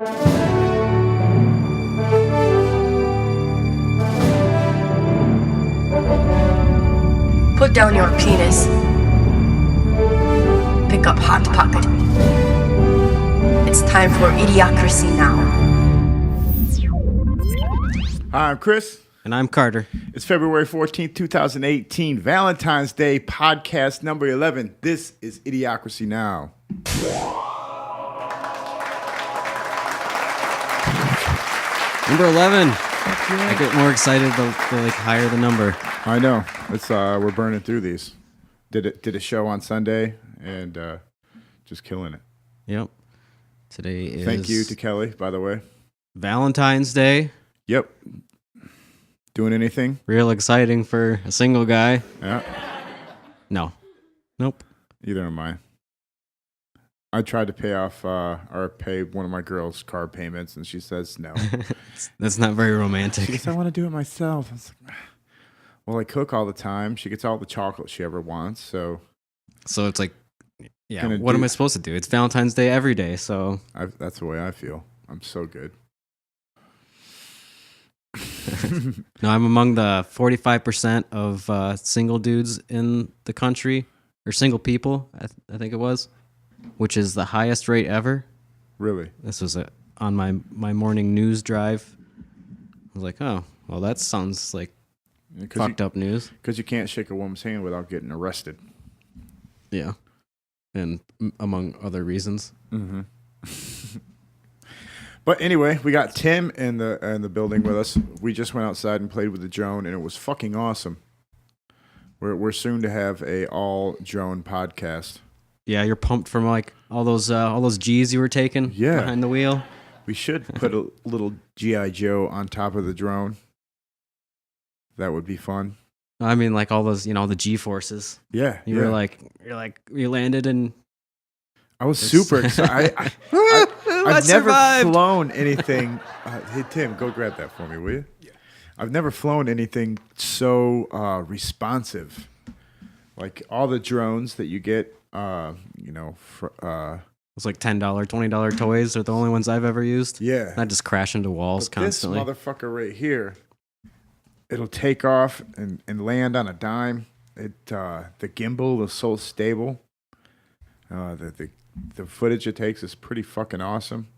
Put down your penis. Pick up Hot Pocket. It's time for Idiocracy Now. Hi, I'm Chris. And I'm Carter. It's February 14th, 2018, Valentine's Day, podcast number 11. This is Idiocracy Now. Number 11. I get more excited the higher the number. I know. It's we're burning through these. Did a show on Sunday and just killing it. Yep. Today is Thank you to Kelly, by the way. Valentine's Day. Yep. Doing anything? Real exciting for a single guy. Yeah. No. Nope. Either am I. I tried to pay off or pay one of my girls' car payments, and she says no. That's not very romantic. She goes, I want to do it myself. I was like, well, I cook all the time. She gets all the chocolate she ever wants, so it's like, yeah, what am I supposed to do? It's Valentine's Day every day, so. That's the way I feel. I'm so good. No, I'm among the 45% of single dudes in the country, or single people, I think it was, which is the highest rate ever. Really? This was on my morning news drive. I was like, oh, well, that sounds like fucked up news. Because you can't shake a woman's hand without getting arrested. Yeah. And among other reasons. Mm-hmm. But anyway, we got Tim in the building with us. We just went outside and played with the drone, and it was fucking awesome. We're soon to have a all drone podcast. Yeah, you're pumped from like all those G's you were taking behind the wheel. We should put a little G.I. Joe on top of the drone. That would be fun. I mean, like all those, the G forces. Yeah, You landed and I was super excited. I've never flown anything. Hey, Tim, go grab that for me, will you? Yeah. I've never flown anything so responsive. Like all the drones that you get, it's like $10, $20 toys are the only ones I've ever used. Yeah. I just crash into walls constantly. This motherfucker right here, it'll take off and land on a dime. The gimbal is so stable. The footage it takes is pretty fucking awesome.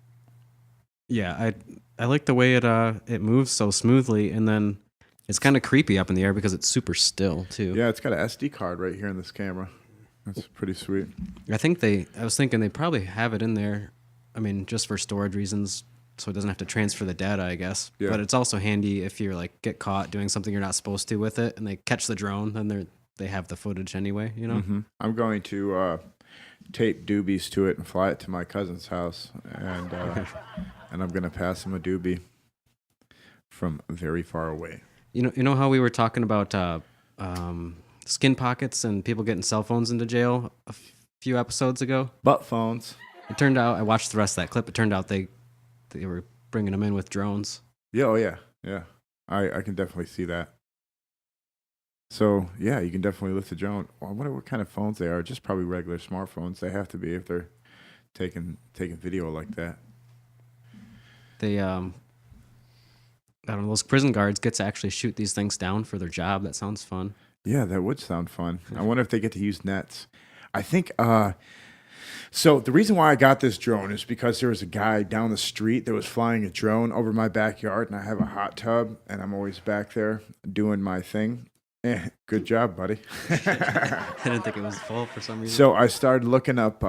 Yeah, I like the way it moves so smoothly, and then it's kind of creepy up in the air because it's super still too. Yeah, it's got an SD card right here in this camera. That's pretty sweet. I was thinking they probably have it in there. I mean, just for storage reasons, so it doesn't have to transfer the data, I guess. Yeah. But it's also handy if you're like get caught doing something you're not supposed to with it, and they catch the drone, then they have the footage anyway. Mm-hmm. I'm going to tape doobies to it and fly it to my cousin's house, and I'm gonna pass him a doobie from very far away. You know how we were talking about skin pockets and people getting cell phones into jail a few episodes ago? Butt phones. It turned out I watched the rest of that clip. It turned out they were bringing them in with drones. Yeah, oh yeah. I can definitely see that. So, yeah, you can definitely lift a drone. Well, I wonder what kind of phones they are. Just probably regular smartphones. They have to be if they're taking video like that. They, I don't know, those prison guards get to actually shoot these things down for their job. That sounds fun. Yeah, that would sound fun. I wonder if they get to use nets. I think, so the reason why I got this drone is because there was a guy down the street that was flying a drone over my backyard, and I have a hot tub, and I'm always back there doing my thing. Good job, buddy. I didn't think it was full for some reason. So I started looking up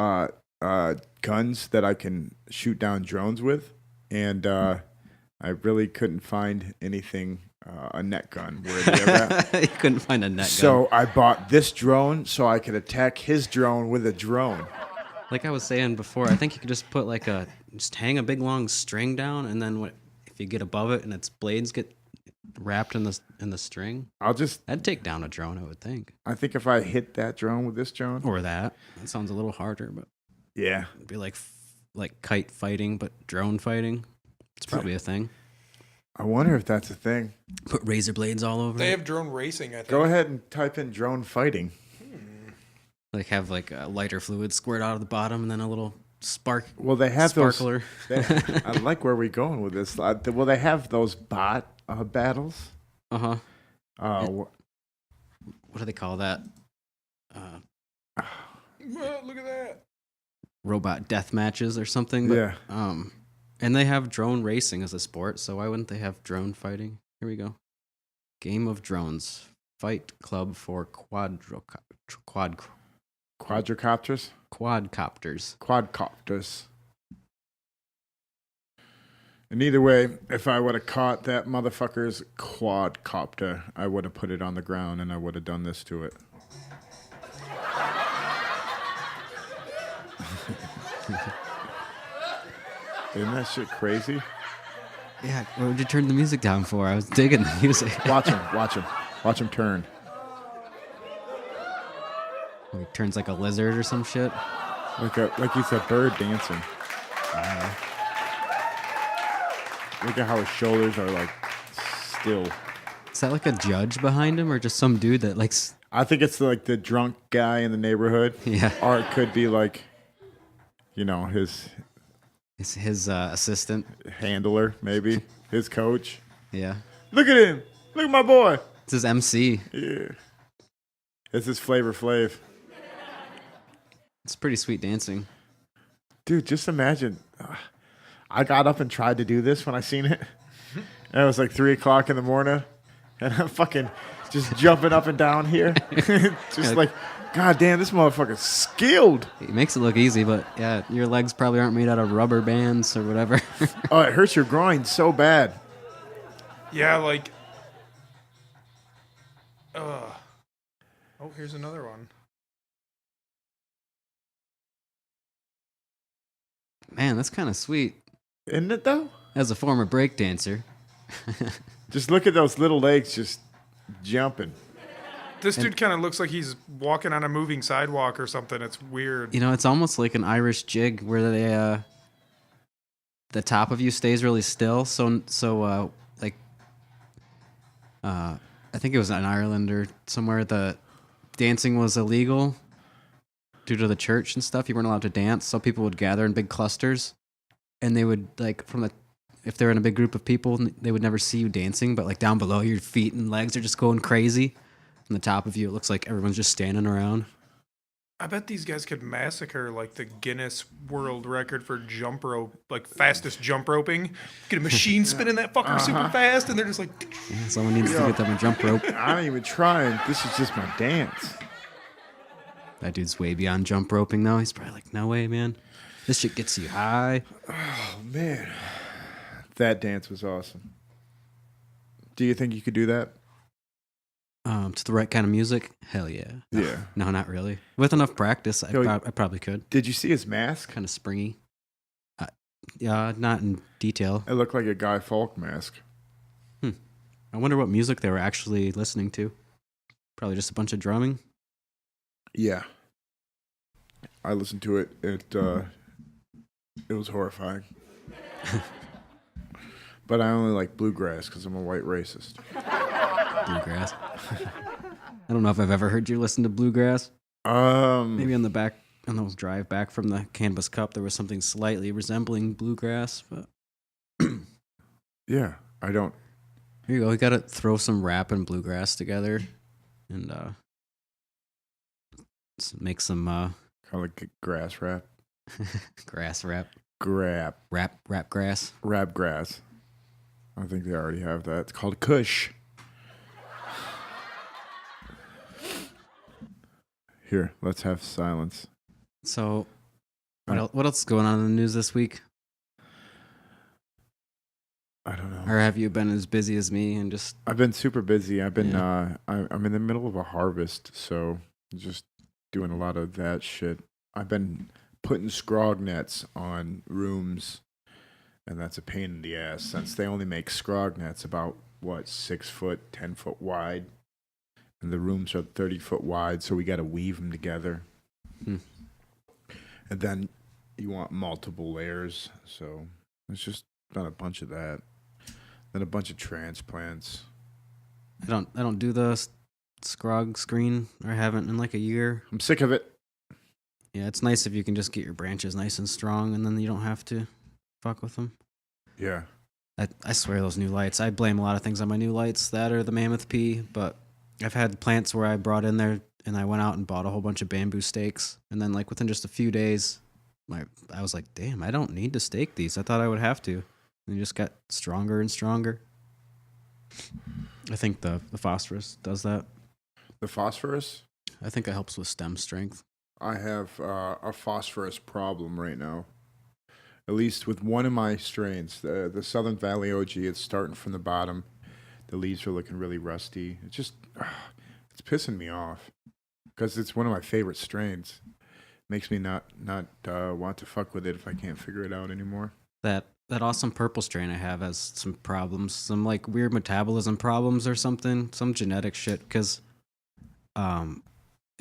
guns that I can shoot down drones with, and I really couldn't find anything, a net gun. You couldn't find a net gun. So I bought this drone so I could attack his drone with a drone. Like I was saying before, I think you could just put just hang a big long string down, and then if you get above it and its blades get wrapped in the string, that'd take down a drone, I would think. I think if I hit that drone with this drone, or that sounds a little harder, but yeah, it'd be like kite fighting, but drone fighting. It's probably a thing. I wonder if that's a thing. Put razor blades all over. They have drone racing, I think. Go ahead and type in drone fighting. Like have like a lighter fluid squirt out of the bottom, and then a little Well, they have sparkler. I like where we're going with this. Well, they have those bot battles. Uh-huh. What do they call that? Look at that. Robot death matches or something. But, yeah. And they have drone racing as a sport, so why wouldn't they have drone fighting? Here we go. Game of Drones. Fight Club for Quadrocopters? Quadcopters. And either way, if I would have caught that motherfucker's quadcopter, I would have put it on the ground and I would have done this to it. Isn't that shit crazy? Yeah, what would you turn the music down for? I was digging the music. Watch him turn. He turns like a lizard or some shit. Like he's a bird dancing. Look at how his shoulders are like still. Is that like a judge behind him or just some dude that likes... I think it's like the drunk guy in the neighborhood. Yeah. Or it could be like, his... It's his assistant. Handler, maybe. His coach. Yeah. Look at him. Look at my boy. It's his MC. Yeah. It's his Flavor Flav. It's pretty sweet dancing. Dude, just imagine. I got up and tried to do this when I seen it. And it was like 3 o'clock in the morning. And I'm fucking just jumping up and down here. Just like, God damn, this motherfucker's skilled. He makes it look easy, but yeah, your legs probably aren't made out of rubber bands or whatever. Oh, it hurts your groin so bad. Yeah, like... Oh, here's another one. Man, that's kind of sweet. Isn't it, though? As a former break dancer. Just look at those little legs just jumping. This dude kind of looks like he's walking on a moving sidewalk or something. It's weird. It's almost like an Irish jig where they, the top of you stays really still. I think it was in Ireland or somewhere, the dancing was illegal due to the church and stuff. You weren't allowed to dance, so people would gather in big clusters, and they would, if they're in a big group of people, they would never see you dancing, but like down below, your feet and legs are just going crazy. On the top of you, it looks like everyone's just standing around. I bet these guys could massacre like the Guinness World Record for jump rope, like fastest jump roping. Get a machine spinning that fucker super fast, and they're just like... Yeah, someone needs to get them a jump rope. I ain't even trying. This is just my dance. That dude's way beyond jump roping, though. He's probably like, no way, man. This shit gets you high. Oh, man. That dance was awesome. Do you think you could do that? To the right kind of music? Hell yeah. Yeah. No, not really. With enough practice, I probably could. Did you see his mask? Kind of springy. Yeah, not in detail. It looked like a Guy Fawkes mask. I wonder what music they were actually listening to. Probably just a bunch of drumming. Yeah. I listened to it. It was horrifying. But I only like bluegrass because I'm a white racist. Bluegrass. I don't know if I've ever heard you listen to bluegrass. Maybe on the drive back from the Canvas Cup, there was something slightly resembling bluegrass. But yeah, I don't. Here you go. We got to throw some rap and bluegrass together, and make some kind of like grass rap. Grass rap. Rap grass. Rap grass. I think they already have that. It's called Kush. Here, let's have silence. So, what else is going on in the news this week? I don't know. Or have you been as busy as me and just... I've been super busy. I've been, I'm in the middle of a harvest, so just doing a lot of that shit. I've been putting scrog nets on rooms, and that's a pain in the ass since they only make scrog nets about, 6 foot, 10 foot wide. And the rooms are 30 foot wide, so we got to weave them together. And then you want multiple layers, so it's just done a bunch of that. Then a bunch of transplants. I don't do the scrog screen, or haven't in like a year. I'm sick of it. Yeah, it's nice if you can just get your branches nice and strong, and then you don't have to fuck with them. Yeah. I swear those new lights. I blame a lot of things on my new lights. That or the Mammoth P. But I've had plants where I brought in there and I went out and bought a whole bunch of bamboo stakes, and then like within just a few days, I was like, damn, I don't need to stake these. I thought I would have to. And they just got stronger and stronger. I think the phosphorus does that. The phosphorus? I think it helps with stem strength. I have a phosphorus problem right now. At least with one of my strains, the Southern Valley OG, it's starting from the bottom. The leaves are looking really rusty. It's just, it's pissing me off because it's one of my favorite strains. Makes me not want to fuck with it if I can't figure it out anymore. That awesome purple strain I have has some problems, some like weird metabolism problems or something, some genetic shit. Because in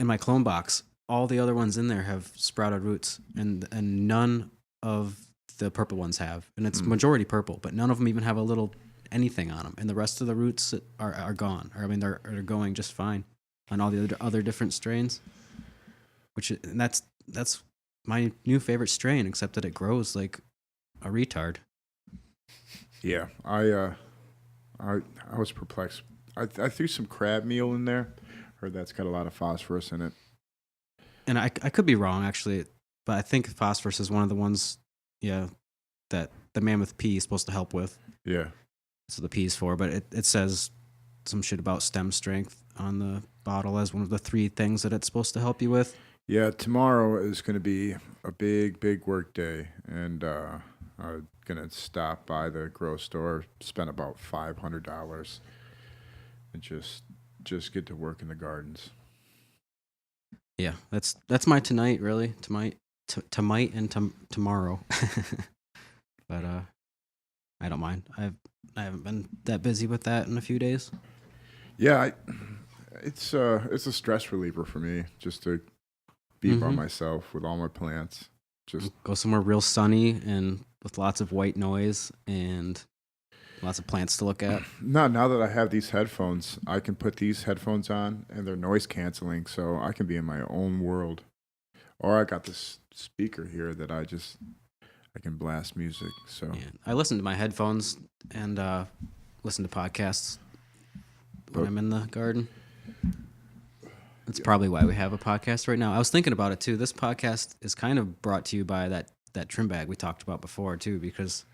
my clone box, all the other ones in there have sprouted roots, and none of the purple ones have, and it's majority purple, but none of them even have a little anything on them, and the rest of the roots are gone. Or I mean, they're going just fine on all the other different strains. And that's my new favorite strain, except that it grows like a retard. Yeah, I was perplexed. I threw some crab meal in there. Heard that's got a lot of phosphorus in it. And I could be wrong, actually, but I think phosphorus is one of the ones, that the Mammoth P is supposed to help with. Yeah. So the P is for, but it says some shit about stem strength on the bottle as one of the 3 things that it's supposed to help you with. Yeah, tomorrow is going to be a big work day, and I'm going to stop by the grocery store, spend about $500, and just get to work in the gardens. Yeah, that's my tonight, really. Tonight and tomorrow. But I don't mind. I haven't been that busy with that in a few days. Yeah, it's a stress reliever for me just to be by myself with all my plants. Just go somewhere real sunny and with lots of white noise and lots of plants to look at. No, now that I have these headphones, I can put these headphones on and they're noise canceling, so I can be in my own world. Or I got this speaker here that I can blast music. So yeah, I listen to my headphones and listen to podcasts when I'm in the garden. That's probably why we have a podcast right now. I was thinking about it too. This podcast is kind of brought to you by that trim bag we talked about before too, because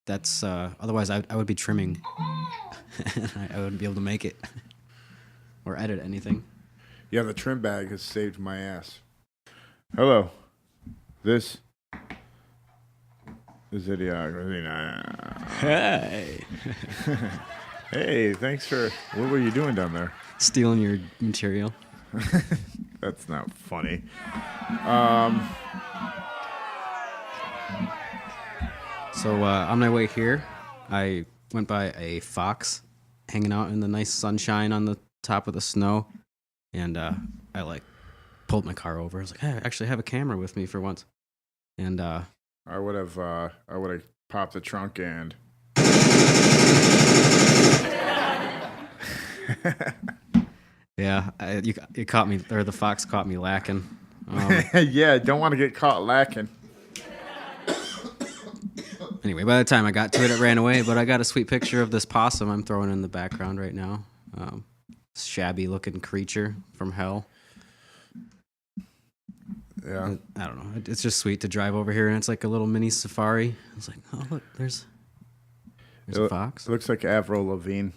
that's otherwise I would be trimming. I wouldn't be able to make it or edit anything. Yeah, the trim bag has saved my ass. Hello, this is Idiocracy Now. Hey. Hey, thanks for. What were you doing down there? Stealing your material. That's not funny. So on my way here, I went by a fox hanging out in the nice sunshine on the top of the snow, and I pulled my car over. I was like, hey, I actually have a camera with me for once, and I would have popped the trunk and. Yeah, you caught me, or the fox caught me lacking. Yeah, don't want to get caught lacking. Anyway, by the time I got to it, it ran away. But I got a sweet picture of this possum I'm throwing in the background right now. Shabby-looking creature from hell. Yeah, I don't know. It's just sweet to drive over here, and it's like a little mini safari. I was like, oh look, there's a fox. It looks like Avril Lavigne.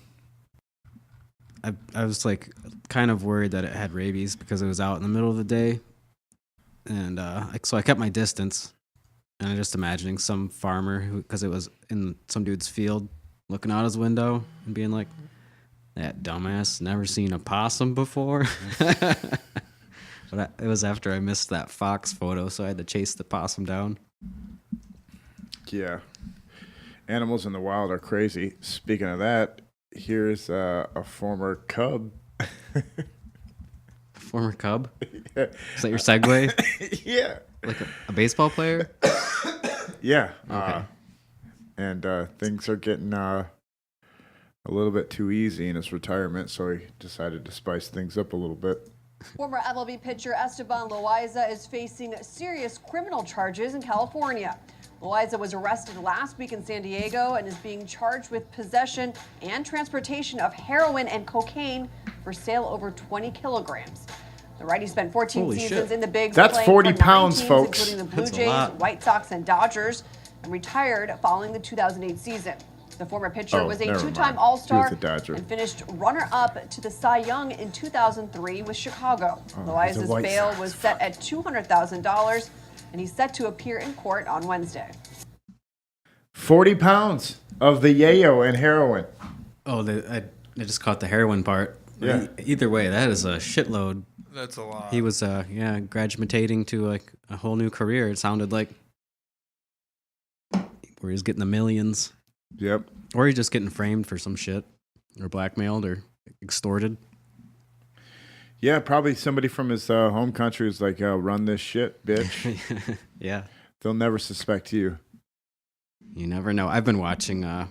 I was like kind of worried that it had rabies because it was out in the middle of the day, and so I kept my distance. And I'm just imagining some farmer who, because it was in some dude's field, looking out his window and being like, "That dumbass never seen a possum before." But it was after I missed that fox photo, so I had to chase the possum down. Yeah, animals in the wild are crazy. Speaking of that. Here's a former Cub. Former Cub? Yeah. Is that your segue? Yeah. Like a baseball player? Yeah. Okay. And things are getting a little bit too easy in his retirement, so he decided to spice things up a little bit. Former MLB pitcher Esteban Loaiza is facing serious criminal charges in California. Loaiza was arrested last week in San Diego and is being charged with possession and transportation of heroin and cocaine for sale over 20 kilograms. The righty spent 14 Holy seasons shit. in the bigs, That's playing 40 for 9 pounds, teams, folks. including the Blue That's a Jays, lot. White Sox, and Dodgers, and retired following the 2008 season. The former pitcher Oh, was a never two-time mind. All-Star He was a Dodger. and finished runner-up to the Cy Young in 2003 with Chicago. he's a Loaiza's White bail Sox. was set at $200,000, and he's set to appear in court on Wednesday. 40 pounds of the yayo and heroin. Oh, I just caught the heroin part. Yeah. Either way, that is a shitload. That's a lot. He was, graduating to like a whole new career. It sounded like where he's getting the millions, Yep. or he's just getting framed for some shit, or blackmailed, or extorted. Yeah, probably somebody from his home country is like, run this shit, bitch. Yeah, They'll never suspect you. you never know. I've been watching a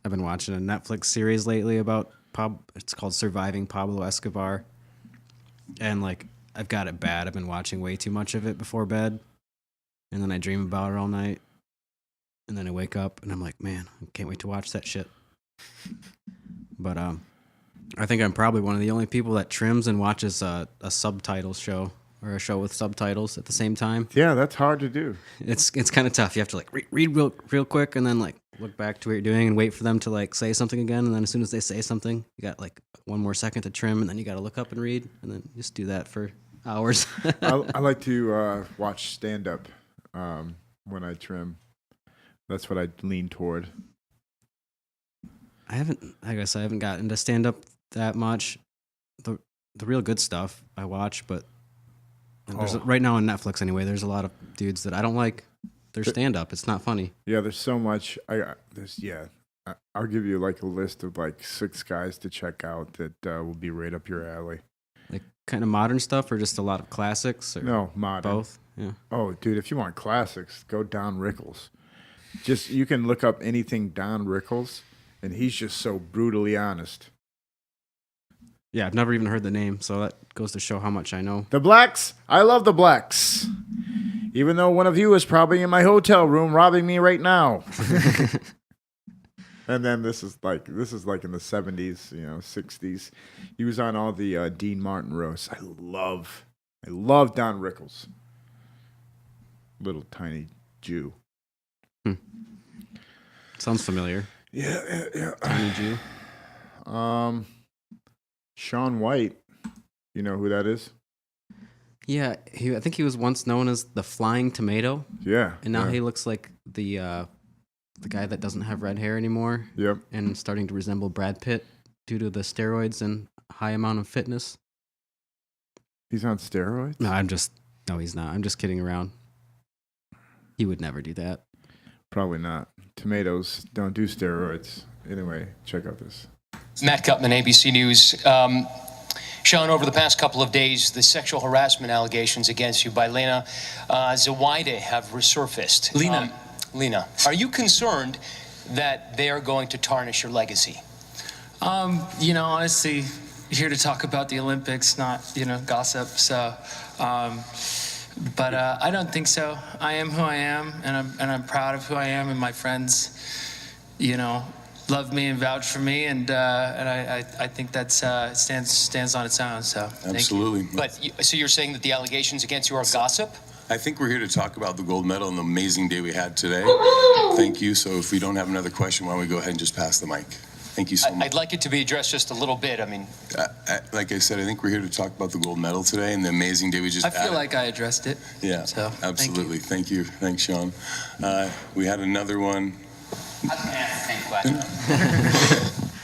Netflix series lately about it's called Surviving Pablo Escobar, and like I've got it bad. I've been watching way too much of it before bed, and then I dream about it all night, and then I wake up and I'm like, man, I can't wait to watch that shit. But I think I'm probably one of the only people that trims and watches a subtitles show or a show with subtitles at the same time. Yeah, that's hard to do. It's kind of tough. You have to like read real quick and then like look back to what you're doing and wait for them to like say something again. And then as soon as they say something, you got like one more second to trim, and then you got to look up and read, and then just do that for hours. I like to watch stand-up when I trim. That's what I lean toward. I haven't gotten into stand up that much. The real good stuff I watch, but there's right now on Netflix anyway. There's a lot of dudes that I don't like their stand up. It's not funny. Yeah, there's so much. I'll give you like a list of like 6 guys to check out that will be right up your alley. Like kind of modern stuff, or just a lot of classics. Or No, modern. both. Yeah. Oh, dude, if you want classics, go Don Rickles. Just you can look up anything Don Rickles, and he's just so brutally honest. Yeah, I've never even heard the name, so that goes to show how much I know. The Blacks, I love the Blacks. Even though one of you is probably in my hotel room robbing me right now. And then this is like in the 70s, 60s. He was on all the Dean Martin roasts. I love Don Rickles. Little tiny Jew. Sounds familiar. Yeah. Tiny Jew. Shaun White. You know who that is? Yeah, I think he was once known as the Flying Tomato, Yeah. and now yeah. he looks like the guy that doesn't have red hair anymore, Yep. and starting to resemble Brad Pitt due to the steroids and high amount of fitness. He's on steroids? No, he's not. I'm just kidding around. He would never do that. Probably not. Tomatoes don't do steroids. Anyway, check out this. Matt Gutman, ABC News. Sean, over the past couple of days, the sexual harassment allegations against you by Lena Zawaide have resurfaced. Lena, are you concerned that they are going to tarnish your legacy? Honestly, here to talk about the Olympics, not, gossip. So, but I don't think so. I am who I am, and I'm proud of who I am, and my friends, love me and vouch for me, and I think that stands on its own. So Absolutely. But so you're saying that the allegations against you are gossip? I think we're here to talk about the gold medal and the amazing day we had today. Thank you. So if we don't have another question, why don't we go ahead and just pass the mic? Thank you so much. I'd like it to be addressed just a little bit. I mean, like I said, I think we're here to talk about the gold medal today and the amazing day we just I had. feel like I addressed it. Yeah, So, absolutely. Thank you. Thanks, Sean. We had another one. I was going to ask the same question.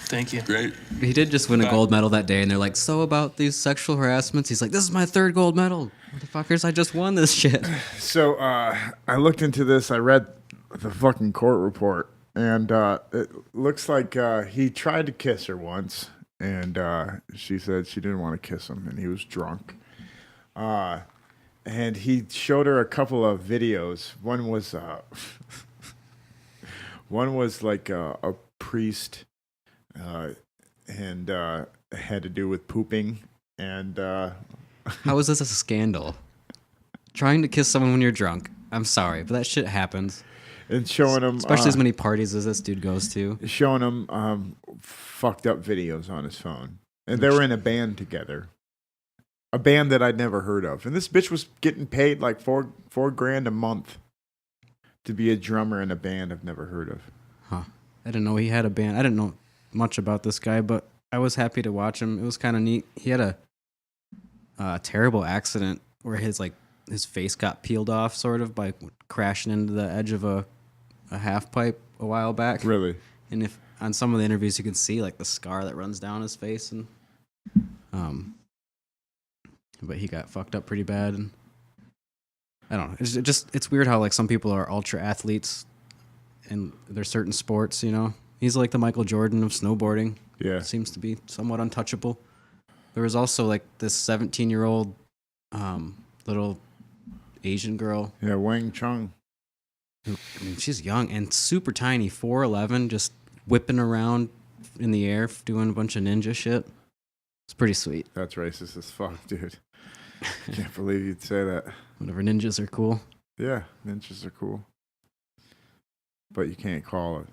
Thank you. Great. He did just win a gold medal that day, and they're like, so about these sexual harassments? He's like, this is my 3rd gold medal. Motherfuckers, I just won this shit. So I looked into this. I read the fucking court report, and it looks like he tried to kiss her once, and she said she didn't want to kiss him, and he was drunk. And he showed her a couple of videos. One was like a priest, and had to do with pooping, and How is this a scandal? Trying to kiss someone when you're drunk. I'm sorry, but that shit happens. And showing him, especially as many parties as this dude goes to. Showing him fucked up videos on his phone, and they were in a band together, a band that I'd never heard of. And this bitch was getting paid like $4,000 a month to be a drummer in a band I've never heard of. Huh? I didn't know he had a band. I didn't know much about this guy, but I was happy to watch him. It was kind of neat. He had a terrible accident where his face got peeled off, sort of, by crashing into the edge of a half pipe a while back. Really? And if on some of the interviews you can see like the scar that runs down his face, and but he got fucked up pretty bad, and I don't know. It's weird how like some people are ultra athletes and there's certain sports, you know. He's like the Michael Jordan of snowboarding. Yeah. Seems to be somewhat untouchable. There was also like this 17-year-old little Asian girl. Yeah, Wang Chung. I mean, she's young and super tiny, 4'11", just whipping around in the air, doing a bunch of ninja shit. It's pretty sweet. That's racist as fuck, dude. Can't believe you'd say that. Whatever, ninjas are cool. Yeah, ninjas are cool. But you can't call it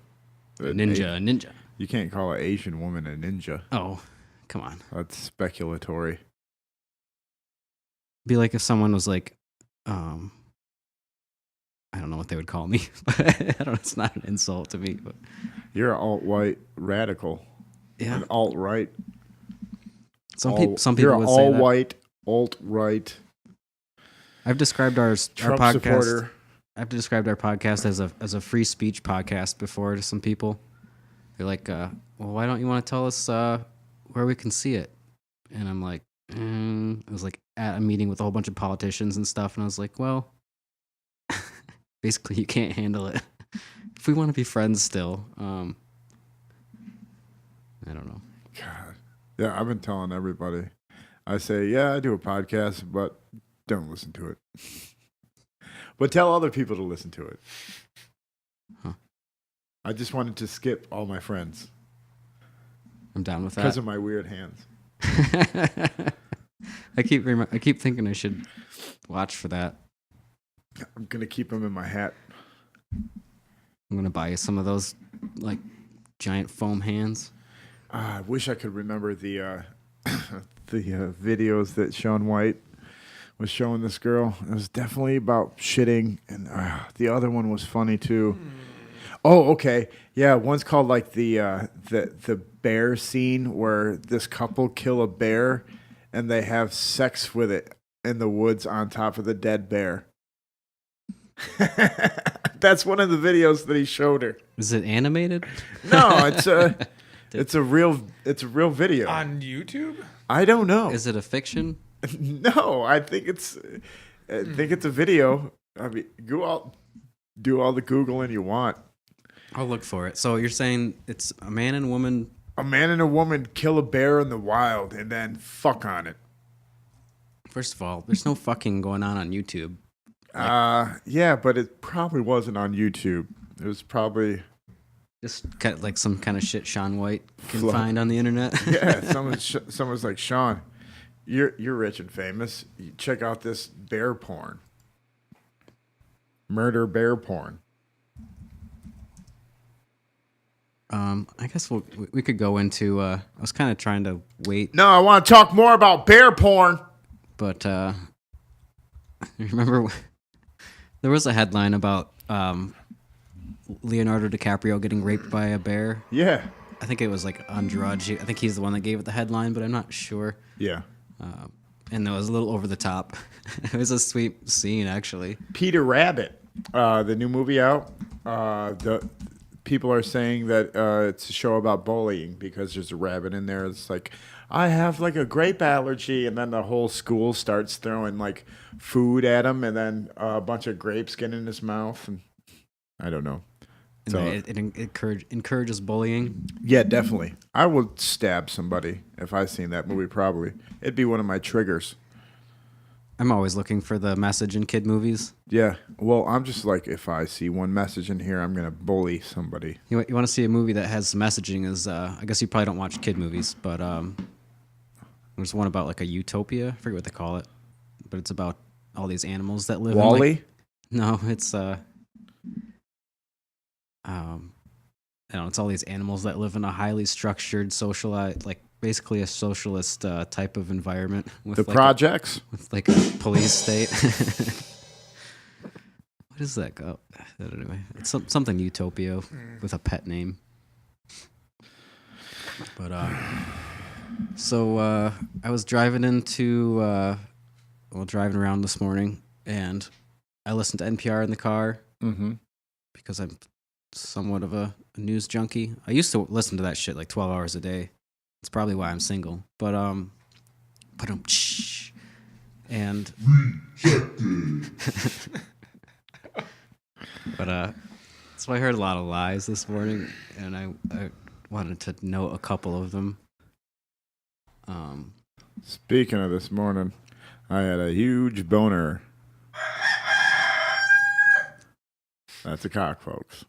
a ninja. You can't call an Asian woman a ninja. Oh, come on. That's speculatory. Be like if someone was like, I don't know what they would call me. I don't know. It's not an insult to me, but you're an alt-white radical. Yeah, an alt-right. Some people you're would all say that. white, alt-right. I've described our Trump podcast. Supporter. I've described our podcast as a free speech podcast before to some people. They're like, well, why don't you want to tell us where we can see it? And I'm like, I was like at a meeting with a whole bunch of politicians and stuff, and I was like, well, basically you can't handle it. If we want to be friends still, I don't know. God. Yeah, I've been telling everybody. I say, yeah, I do a podcast, but don't listen to it. But tell other people to listen to it. Huh. I just wanted to skip all my friends. I'm down with that. Because of my weird hands. I keep thinking I should watch for that. I'm going to keep them in my hat. I'm going to buy you some of those like giant foam hands. I wish I could remember the videos that Shaun White was showing this girl. It was definitely about shitting, and the other one was funny too. Oh, okay, yeah. One's called like the bear scene where this couple kill a bear and they have sex with it in the woods on top of the dead bear. That's one of the videos that he showed her. Is it animated? No, it's a real video on YouTube. I don't know. Is it a fiction? No, I think it's a video. I mean, do all the Googling you want. I'll look for it. So you're saying it's a man and woman. A man and a woman kill a bear in the wild and then fuck on it. First of all, there's no fucking going on YouTube. Yeah, but it probably wasn't on YouTube. It was probably just like some kind of shit Shaun White can find on the internet. Yeah, someone's like, Shaun, you're rich and famous. You check out this bear porn. Murder bear porn. I guess we could go into. I was kind of trying to wait. No, I want to talk more about bear porn. But remember, there was a headline about Leonardo DiCaprio getting raped by a bear. Yeah, I think it was like on Drudge. I think he's the one that gave it the headline, but I'm not sure. Yeah, and it was a little over the top. It was a sweet scene, actually. Peter Rabbit, the new movie out. The people are saying that it's a show about bullying because there's a rabbit in there. It's like, I have like a grape allergy, and then the whole school starts throwing like food at him, and then a bunch of grapes get in his mouth, and I don't know. So it encourages bullying. Yeah, definitely. I would stab somebody if I seen that movie. Probably, it'd be one of my triggers. I'm always looking for the message in kid movies. Yeah, well, I'm just like, if I see one message in here, I'm gonna bully somebody. You want to see a movie that has messaging? I guess you probably don't watch kid movies, but There's one about like a utopia. I forget what they call it, but it's about all these animals that live. Wall-E? In, like, no, it's I don't know, it's all these animals that live in a highly structured, socialized, like basically a socialist type of environment. With The like projects? with like a police state. What is that? Oh, anyway, it's something utopia with a pet name. But so I was driving driving around this morning, and I listened to NPR in the car because I'm somewhat of a news junkie. I used to listen to that shit like 12 hours a day. It's probably why I'm single. But and but so I heard a lot of lies this morning, and I wanted to note a couple of them. Speaking of this morning, I had a huge boner. That's a cock, folks.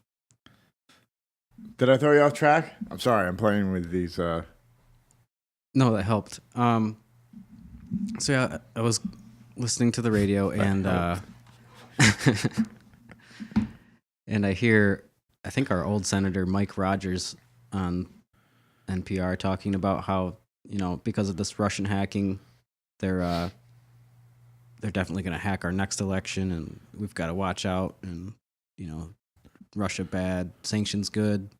Did I throw you off track? I'm sorry. I'm playing with these. No, that helped. So yeah, I was listening to the radio, and and I hear, I think our old Senator Mike Rogers on NPR talking about how, you know, because of this Russian hacking, they're definitely going to hack our next election, and we've got to watch out. And, you know, Russia bad, sanctions good.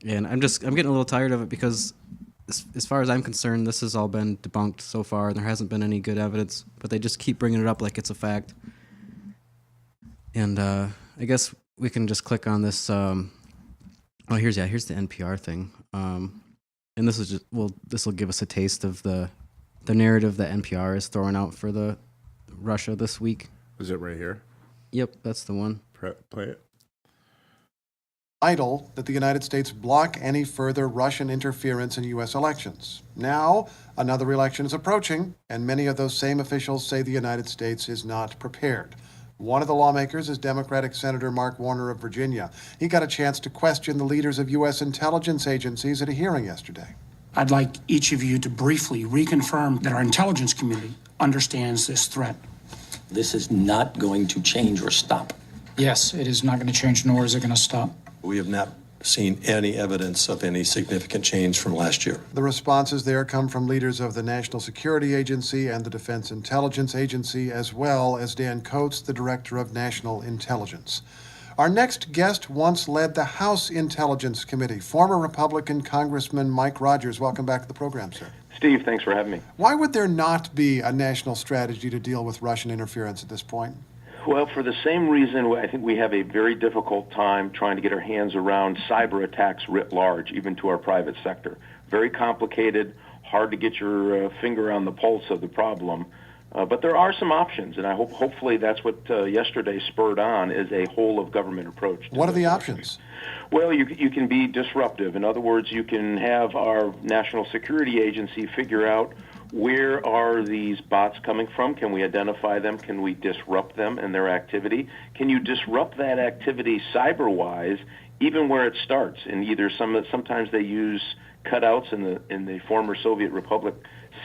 And I'm getting a little tired of it because, as far as I'm concerned, this has all been debunked so far, and there hasn't been any good evidence. But they just keep bringing it up like it's a fact. And I guess we can just click on this. Here's the NPR thing. And this is this will give us a taste of the narrative that NPR is throwing out for the Russia this week. Is it right here? Yep, that's the one. Play it. Vital that the United States block any further Russian interference in U.S. elections. Now, another election is approaching, and many of those same officials say the United States is not prepared. One of the lawmakers is Democratic Senator Mark Warner of Virginia. He got a chance to question the leaders of U.S. intelligence agencies at a hearing yesterday. I'd like each of you to briefly reconfirm that our intelligence community understands this threat. This is not going to change or stop. Yes, it is not going to change, nor is it going to stop. We have not seen any evidence of any significant change from last year. The responses there come from leaders of the National Security Agency and the Defense Intelligence Agency, as well as Dan Coats, the Director of National Intelligence. Our next guest once led the House Intelligence Committee, former Republican Congressman Mike Rogers. Welcome back to the program, sir. Steve, thanks for having me. Why would there not be a national strategy to deal with Russian interference at this point? Well, for the same reason, I think we have a very difficult time trying to get our hands around cyber attacks writ large, even to our private sector. Very complicated, hard to get your finger on the pulse of the problem. But there are some options, and I hopefully that's what yesterday spurred on, is a whole-of-government approach. What are the options? Well, you can be disruptive. In other words, you can have our National Security Agency figure out where are these bots coming from? Can we identify them? Can we disrupt them and their activity? Can you disrupt that activity cyber-wise, even where it starts? And either sometimes they use cutouts in the former Soviet Republic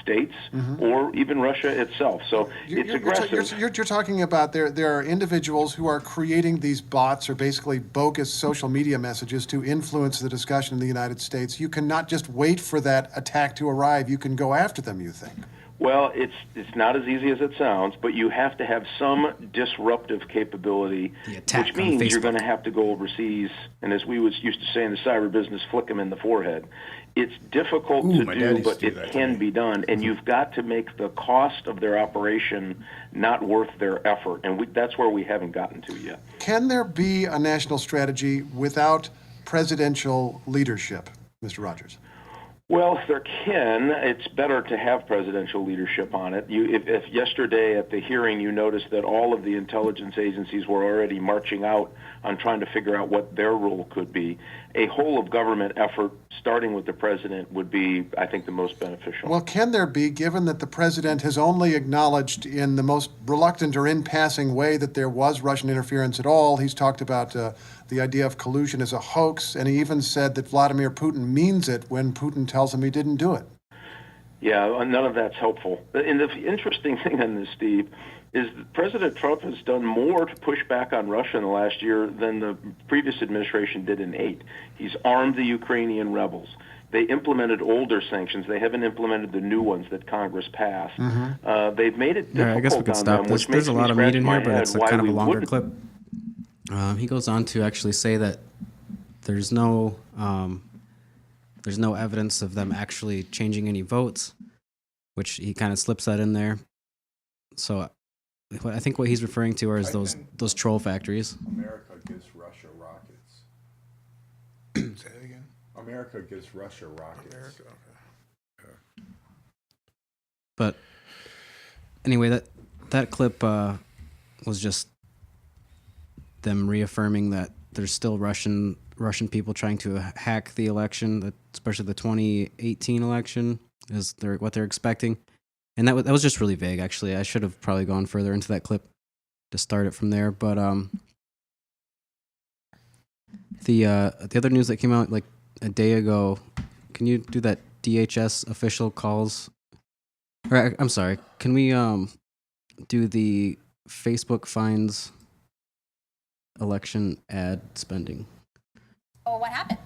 states, or even Russia itself. So it's aggressive. You're talking about there are individuals who are creating these bots or basically bogus social media messages to influence the discussion in the United States. You cannot just wait for that attack to arrive. You can go after them, you think? Well, it's not as easy as it sounds, but you have to have some disruptive capability, which means you're going to have to go overseas, and as we used to say in the cyber business, flick them in the forehead. It's difficult to do, but it can be done, and you've got to make the cost of their operation not worth their effort, and that's where we haven't gotten to yet. Can there be a national strategy without presidential leadership, Mr. Rogers? Well, if there can, it's better to have presidential leadership on it. If yesterday at the hearing you noticed that all of the intelligence agencies were already marching out on trying to figure out what their role could be, a whole-of-government effort, starting with the president, would be, I think, the most beneficial. Well, can there be, given that the president has only acknowledged in the most reluctant or in-passing way that there was Russian interference at all? He's talked about the idea of collusion as a hoax, and he even said that Vladimir Putin means it when Putin tells him he didn't do it. Yeah, none of that's helpful. And the interesting thing on this, Steve, is that President Trump has done more to push back on Russia in the last year than the previous administration did in 8. He's armed the Ukrainian rebels. They implemented older sanctions. They haven't implemented the new ones that Congress passed. They've made it difficult I guess we could on stop them, this. which There's makes a me lot of meat scratch in my here, but head it's why kind of a we longer wouldn't. clip. He goes on to actually say that there's no evidence of them actually changing any votes, which he kind of slips that in there. So I think what he's referring to is those troll factories. America gives Russia rockets. Say it again. America gives Russia rockets. America. Okay. But anyway, that clip was just them reaffirming that there's still Russian people trying to hack the election, especially the 2018 election, is what they're expecting. And that was just really vague, actually. I should have probably gone further into that clip to start it from there. But the other news that came out like a day ago, can you do that DHS official calls? Or, I'm sorry, can we do the Facebook finds election ad spending? Oh, what happened?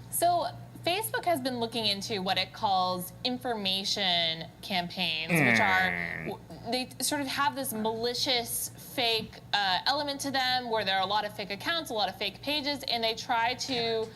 So Facebook has been looking into what it calls information campaigns, which are, they sort of have this malicious fake element to them where there are a lot of fake accounts, a lot of fake pages, and they try to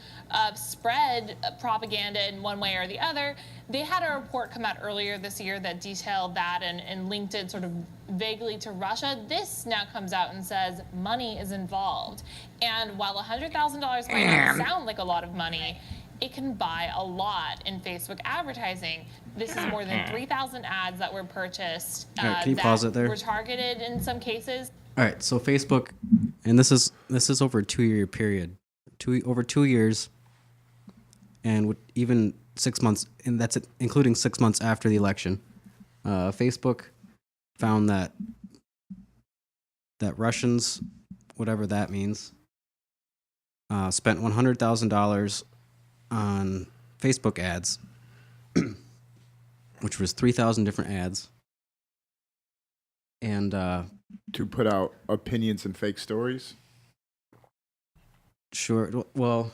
spread propaganda in one way or the other. They had a report come out earlier this year that detailed that and linked it sort of vaguely to Russia. This now comes out and says money is involved. And while $100,000 might not sound like a lot of money, it can buy a lot in Facebook advertising. This is more than 3,000 ads that were purchased All right, can you pause it there? were targeted in some cases. All right, so Facebook, and this is over a 2-year period, over 2 years, and even 6 months, and that's including 6 months after the election. Facebook found that Russians, whatever that means, spent $100,000 on Facebook ads, which was 3,000 different ads, and to put out opinions and fake stories. Sure. Well,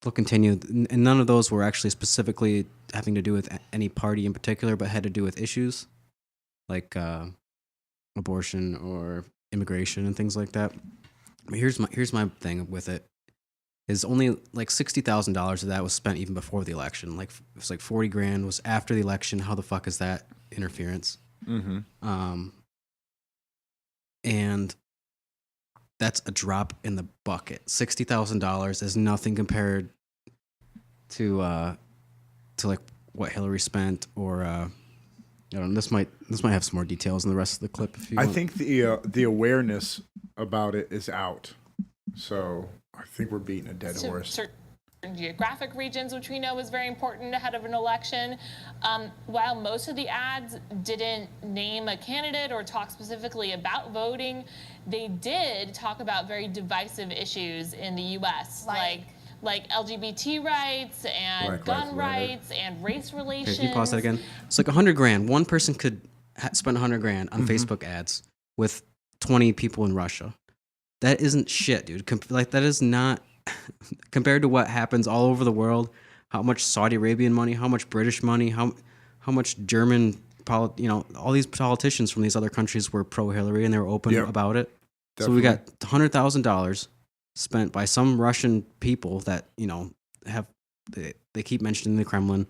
we'll continue. And none of those were actually specifically having to do with any party in particular, but had to do with issues like abortion or immigration and things like that. But here's my thing with it. Is only like $60,000 of that was spent even before the election. Like it was like $40,000 was after the election. How the fuck is that interference? Mm-hmm. And that's a drop in the bucket. $60,000 is nothing compared to like what Hillary spent, or I don't know. This might have some more details in the rest of the clip. If you want. Think the awareness about it is out, so I think we're beating a dead horse. Certain geographic regions, which we know is very important ahead of an election. While most of the ads didn't name a candidate or talk specifically about voting, they did talk about very divisive issues in the U.S., like LGBT rights and gun rights and race relations. Okay, can you pause that again? It's like $100,000. One person could spend $100,000 on Facebook ads with 20 people in Russia. That isn't shit, dude. That is not compared to what happens all over the world. How much Saudi Arabian money, how much British money, how much German, all these politicians from these other countries were pro-Hillary and they were open about it. Definitely. So we got $100,000 spent by some Russian people that they keep mentioning the Kremlin.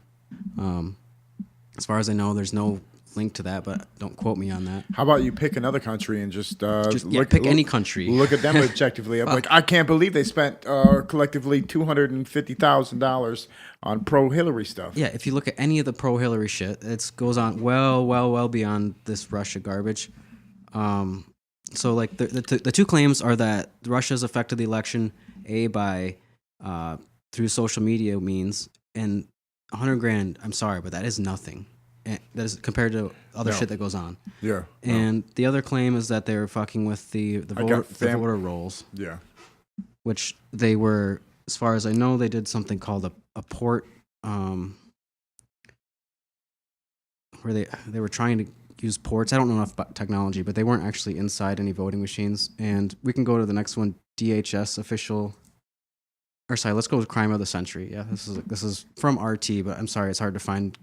As far as I know, there's no link to that, but don't quote me on that. How about you pick another country and just pick any country. Look at them objectively. I'm like, I can't believe they spent collectively $250,000 on pro-Hillary stuff. Yeah, if you look at any of the pro-Hillary shit, it goes on well beyond this Russia garbage. So like the two claims are that Russia's affected the election by through social media means, and $100,000. I'm sorry, but that is nothing. That is compared to other shit that goes on. Yeah. And the other claim is that they're fucking with the voter rolls. Yeah. Which they were, as far as I know, they did something called a port. where they were trying to use ports. I don't know enough about technology, but they weren't actually inside any voting machines. And we can go to the next one, DHS official. Or sorry, let's go with crime of the century. Yeah, this is from RT, but I'm sorry, it's hard to find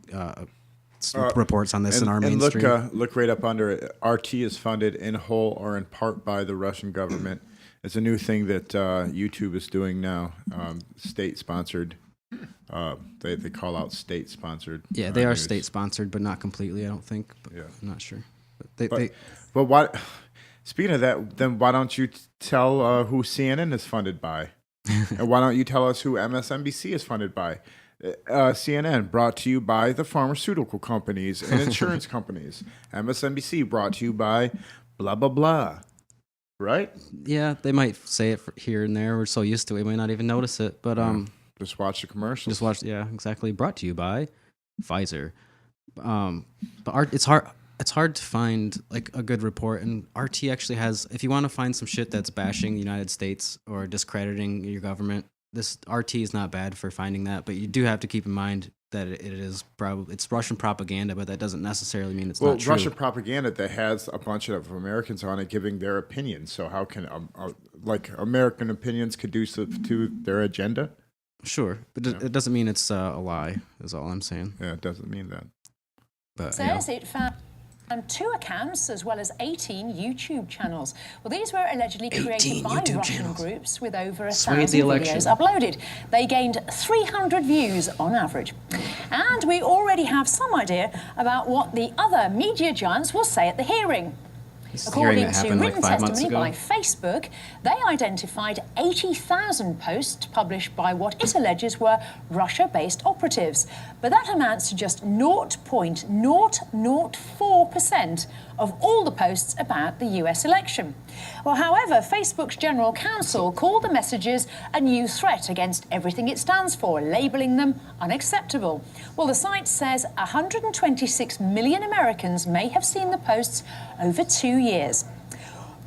reports on this in our mainstream. And look right up under it. RT is funded in whole or in part by the Russian government. It's a new thing that YouTube is doing now, state-sponsored. They call out state-sponsored. Yeah, they are news. state-sponsored, but not completely, I don't think. But Yeah. I'm not sure. But why? Speaking of that, then why don't you tell who CNN is funded by? And why don't you tell us who MSNBC is funded by? CNN brought to you by the pharmaceutical companies and insurance companies. MSNBC brought to you by blah, blah, blah. Right? Yeah, they might say it here and there. We're so used to it, we might not even notice it. But just watch the commercials. Just watch, yeah, exactly. Brought to you by Pfizer. But it's hard to find like a good report, and RT actually has. If you want to find some shit that's bashing the United States or discrediting your government, this RT is not bad for finding that. But you do have to keep in mind that it's Russian propaganda, but that doesn't necessarily mean it's not true. Russian propaganda that has a bunch of Americans on it giving their opinions. So how can like American opinions conducive to their agenda? Sure, but it doesn't mean it's a lie. Is all I'm saying. Yeah, it doesn't mean that. But Says it found 2 accounts as well as 18 YouTube channels. Well, these were allegedly created by Russian groups with over 1,000 videos uploaded. They gained 300 views on average. And we already have some idea about what the other media giants will say at the hearing. According to written testimony by Facebook, they identified 80,000 posts published by what it alleges were Russia-based operatives. But that amounts to just 0.004% of all the posts about the US election. Well, however, Facebook's general counsel called the messages a new threat against everything it stands for, labelling them unacceptable. Well, the site says 126 million Americans may have seen the posts over 2 years.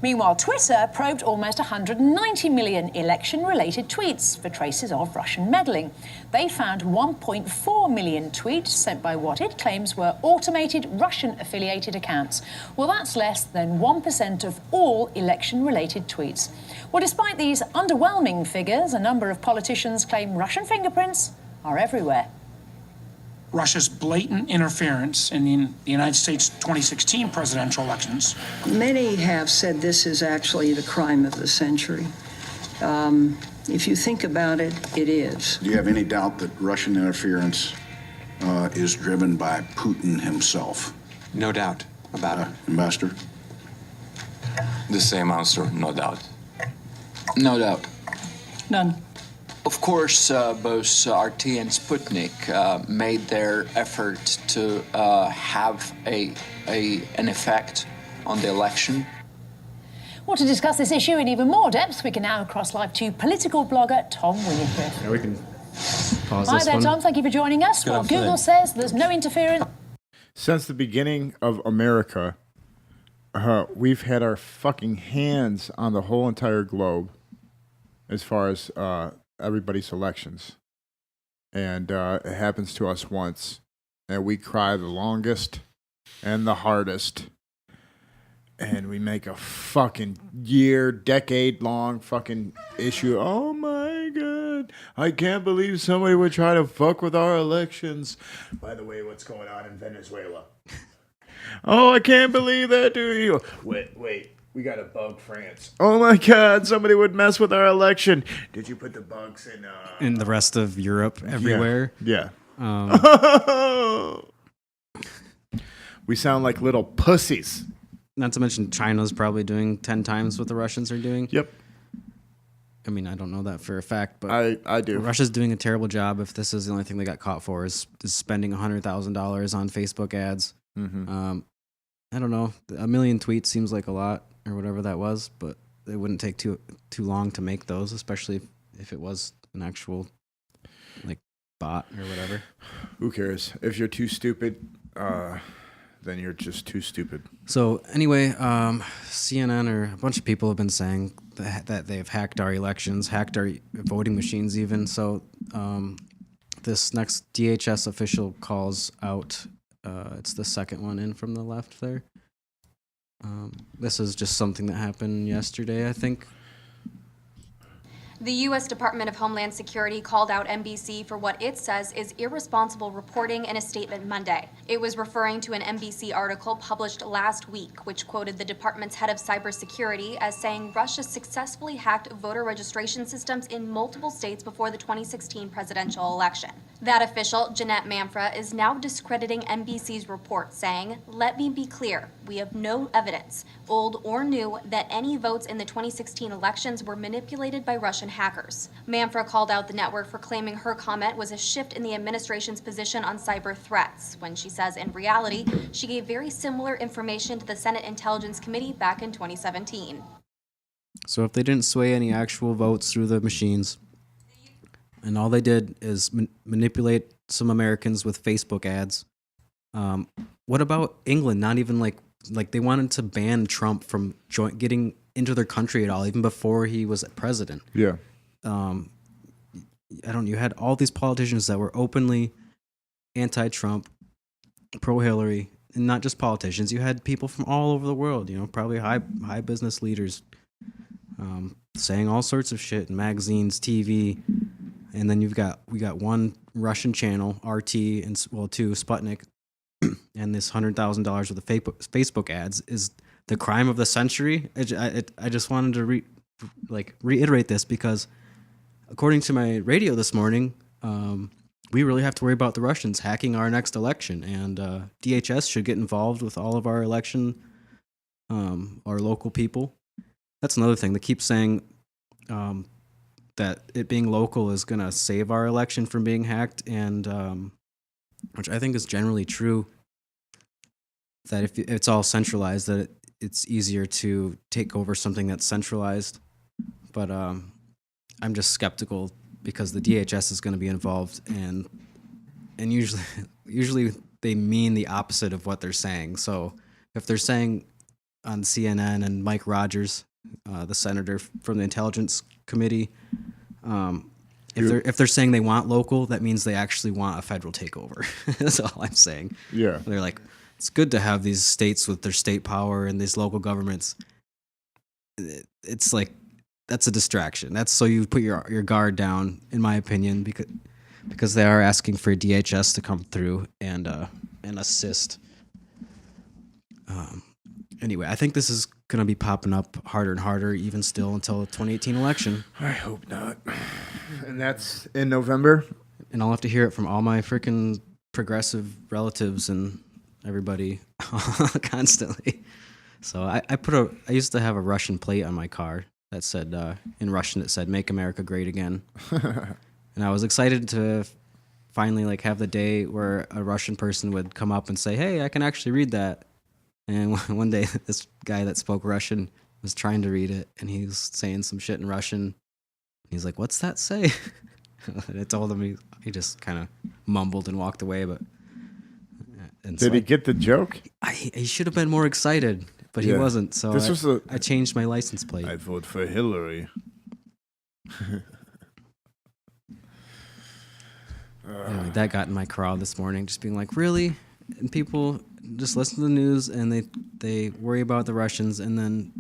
Meanwhile, Twitter probed almost 190 million election-related tweets for traces of Russian meddling. They found 1.4 million tweets sent by what it claims were automated Russian-affiliated accounts. Well, that's less than 1% of all election-related tweets. Well, despite these underwhelming figures, a number of politicians claim Russian fingerprints are everywhere. Russia's blatant interference in the United States 2016 presidential elections. Many have said this is actually the crime of the century. If you think about it, it is. Do you have any doubt that Russian interference is driven by Putin himself? No doubt about it. Ambassador? The same answer, no doubt. No doubt. None. Of course, both RT and Sputnik made their effort to have an effect on the election. Well, to discuss this issue in even more depth, we can now cross live to political blogger Tom Winifred. Yeah, we can pause Hi this there, one. Tom. Thank you for joining us. Well, Google says there's no interference. Since the beginning of America, we've had our fucking hands on the whole entire globe as far as everybody's elections. And it happens to us once, and we cry the longest and the hardest. And we make a fucking decade-long fucking issue. Oh my God, I can't believe somebody would try to fuck with our elections. By the way, what's going on in Venezuela? Oh, I can't believe that, do you? Wait, we got to bug France. Oh my God, somebody would mess with our election. Did you put the bugs in the rest of Europe, everywhere? Yeah. We sound like little pussies. Not to mention China's probably doing 10 times what the Russians are doing. Yep. I mean, I don't know that for a fact, but I do. Russia's doing a terrible job. If this is the only thing they got caught for is spending $100,000 on Facebook ads. Mm-hmm. I don't know. 1 million tweets seems like a lot, or whatever that was, but it wouldn't take too long to make those, especially if it was an actual like bot or whatever. Who cares? If you're too stupid, then you're just too stupid. So anyway, CNN or a bunch of people have been saying that they've hacked our elections, hacked our voting machines even. So this next DHS official calls out It's the second one in from the left there. This is just something that happened yesterday, I think. The U.S. Department of Homeland Security called out NBC for what it says is irresponsible reporting in a statement Monday. It was referring to an NBC article published last week, which quoted the department's head of cybersecurity as saying Russia successfully hacked voter registration systems in multiple states before the 2016 presidential election. That official, Jeanette Manfra, is now discrediting NBC's report, saying, "Let me be clear, we have no evidence, old or new, that any votes in the 2016 elections were manipulated by Russian hackers." Manfra called out the network for claiming her comment was a shift in the administration's position on cyber threats, when she says in reality, she gave very similar information to the Senate Intelligence Committee back in 2017. So if they didn't sway any actual votes through the machines, and all they did is manipulate some Americans with Facebook ads, what about England? Not even like they wanted to ban Trump from getting into their country at all, even before he was president. Yeah. You had all these politicians that were openly anti-Trump, pro-Hillary, and not just politicians. You had people from all over the world, probably high business leaders, saying all sorts of shit in magazines, TV, and then we got one Russian channel, RT, and two, Sputnik, and this $100,000 worth of Facebook ads is the crime of the century. I just wanted to reiterate this because, according to my radio this morning, we really have to worry about the Russians hacking our next election, and DHS should get involved with all of our election, our local people. That's another thing. They keep saying that it being local is going to save our election from being hacked, and which I think is generally true, that if it's all centralized, that it's easier to take over something that's centralized. But I'm just skeptical because the DHS is going to be involved, and usually they mean the opposite of what they're saying. So if they're saying on CNN and Mike Rogers, the senator from the Intelligence Committee, if they're saying they want local, that means they actually want a federal takeover. That's all I'm saying. Yeah. They're like, it's good to have these states with their state power and these local governments. It's like, that's a distraction. That's so you put your guard down, in my opinion, because they are asking for DHS to come through and assist. Anyway, I think this is going to be popping up harder and harder, even still until the 2018 election. I hope not. And that's in November? And I'll have to hear it from all my freaking progressive relatives and everybody constantly. So I used to have a Russian plate on my car that said, in Russian, it said, "Make America Great Again." And I was excited to finally have the day where a Russian person would come up and say, "Hey, I can actually read that." And one day, this guy that spoke Russian was trying to read it, and he was saying some shit in Russian. He's like, "What's that say?" And I told him, he just kind of mumbled and walked away. But did he get the joke? He should have been more excited, but he wasn't. So I changed my license plate. I vote for Hillary. Anyway, that got in my craw this morning, just being like, really? And people just listen to the news and they worry about the Russians, and then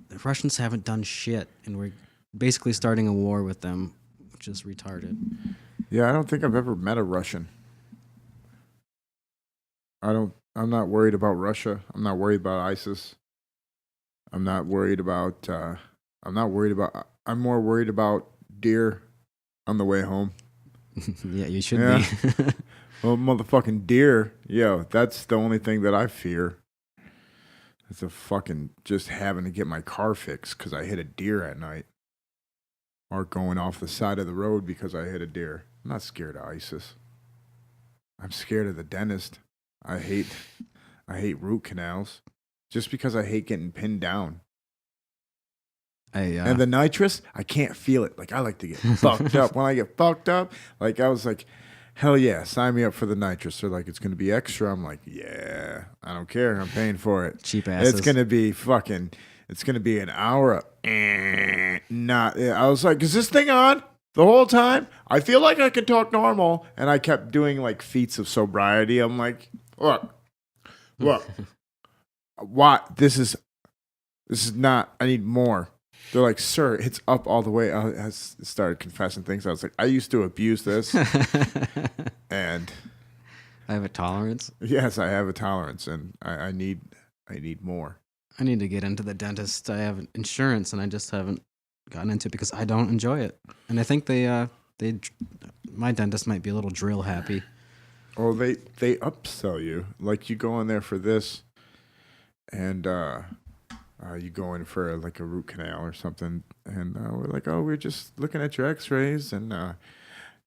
the Russians haven't done shit, and we're basically starting a war with them, which is retarded. Yeah, I don't think I've ever met a Russian. I'm not worried about Russia. I'm not worried about ISIS. I'm more worried about deer on the way home. Yeah, you should be. Well, motherfucking deer. Yo, that's the only thing that I fear. It's a fucking just having to get my car fixed because I hit a deer at night. Or going off the side of the road because I hit a deer. I'm not scared of ISIS. I'm scared of the dentist. I hate root canals. Just because I hate getting pinned down. And the nitrous, I can't feel it. Like, I like to get fucked up. When I get fucked up, like, I was like, hell yeah, sign me up for the nitrous. They're like, it's going to be extra. I'm like, yeah, I don't care. I'm paying for it. Cheap asses. It's going to be an hour of, I was like, is this thing on the whole time? I feel like I can talk normal. And I kept doing, like, feats of sobriety. I'm like, Look. What? This is not. I need more. They're like, sir, it's up all the way. I started confessing things. I was like, I used to abuse this, and I have a tolerance. Yes, I have a tolerance, and I need more. I need to get into the dentist. I have insurance, and I just haven't gotten into it because I don't enjoy it. And I think my dentist might be a little drill happy. Oh, they upsell you. Like you go in there for this, and you go in for like a root canal or something, and we're like, oh, we're just looking at your X-rays, and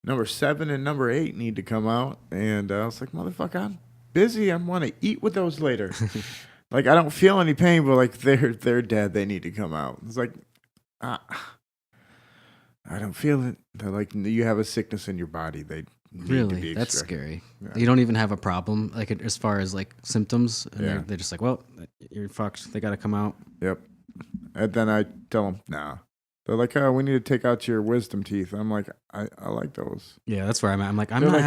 number 7 and number 8 need to come out, and I was like, motherfucker, I'm busy. I want to eat with those later. Like I don't feel any pain, but like they're dead. They need to come out. It's like, I don't feel it. They're like, you have a sickness in your body. They need to Really, be that's extracted. scary. Yeah. You don't even have a problem, like as far as like symptoms. And Yeah. they're just like, well, you're fucked. They got to come out. Yep. And then I tell them, nah. They're like, oh, we need to take out your wisdom teeth. I'm like, I like those. Yeah, that's where I'm at. I'm like, I'm They're not like-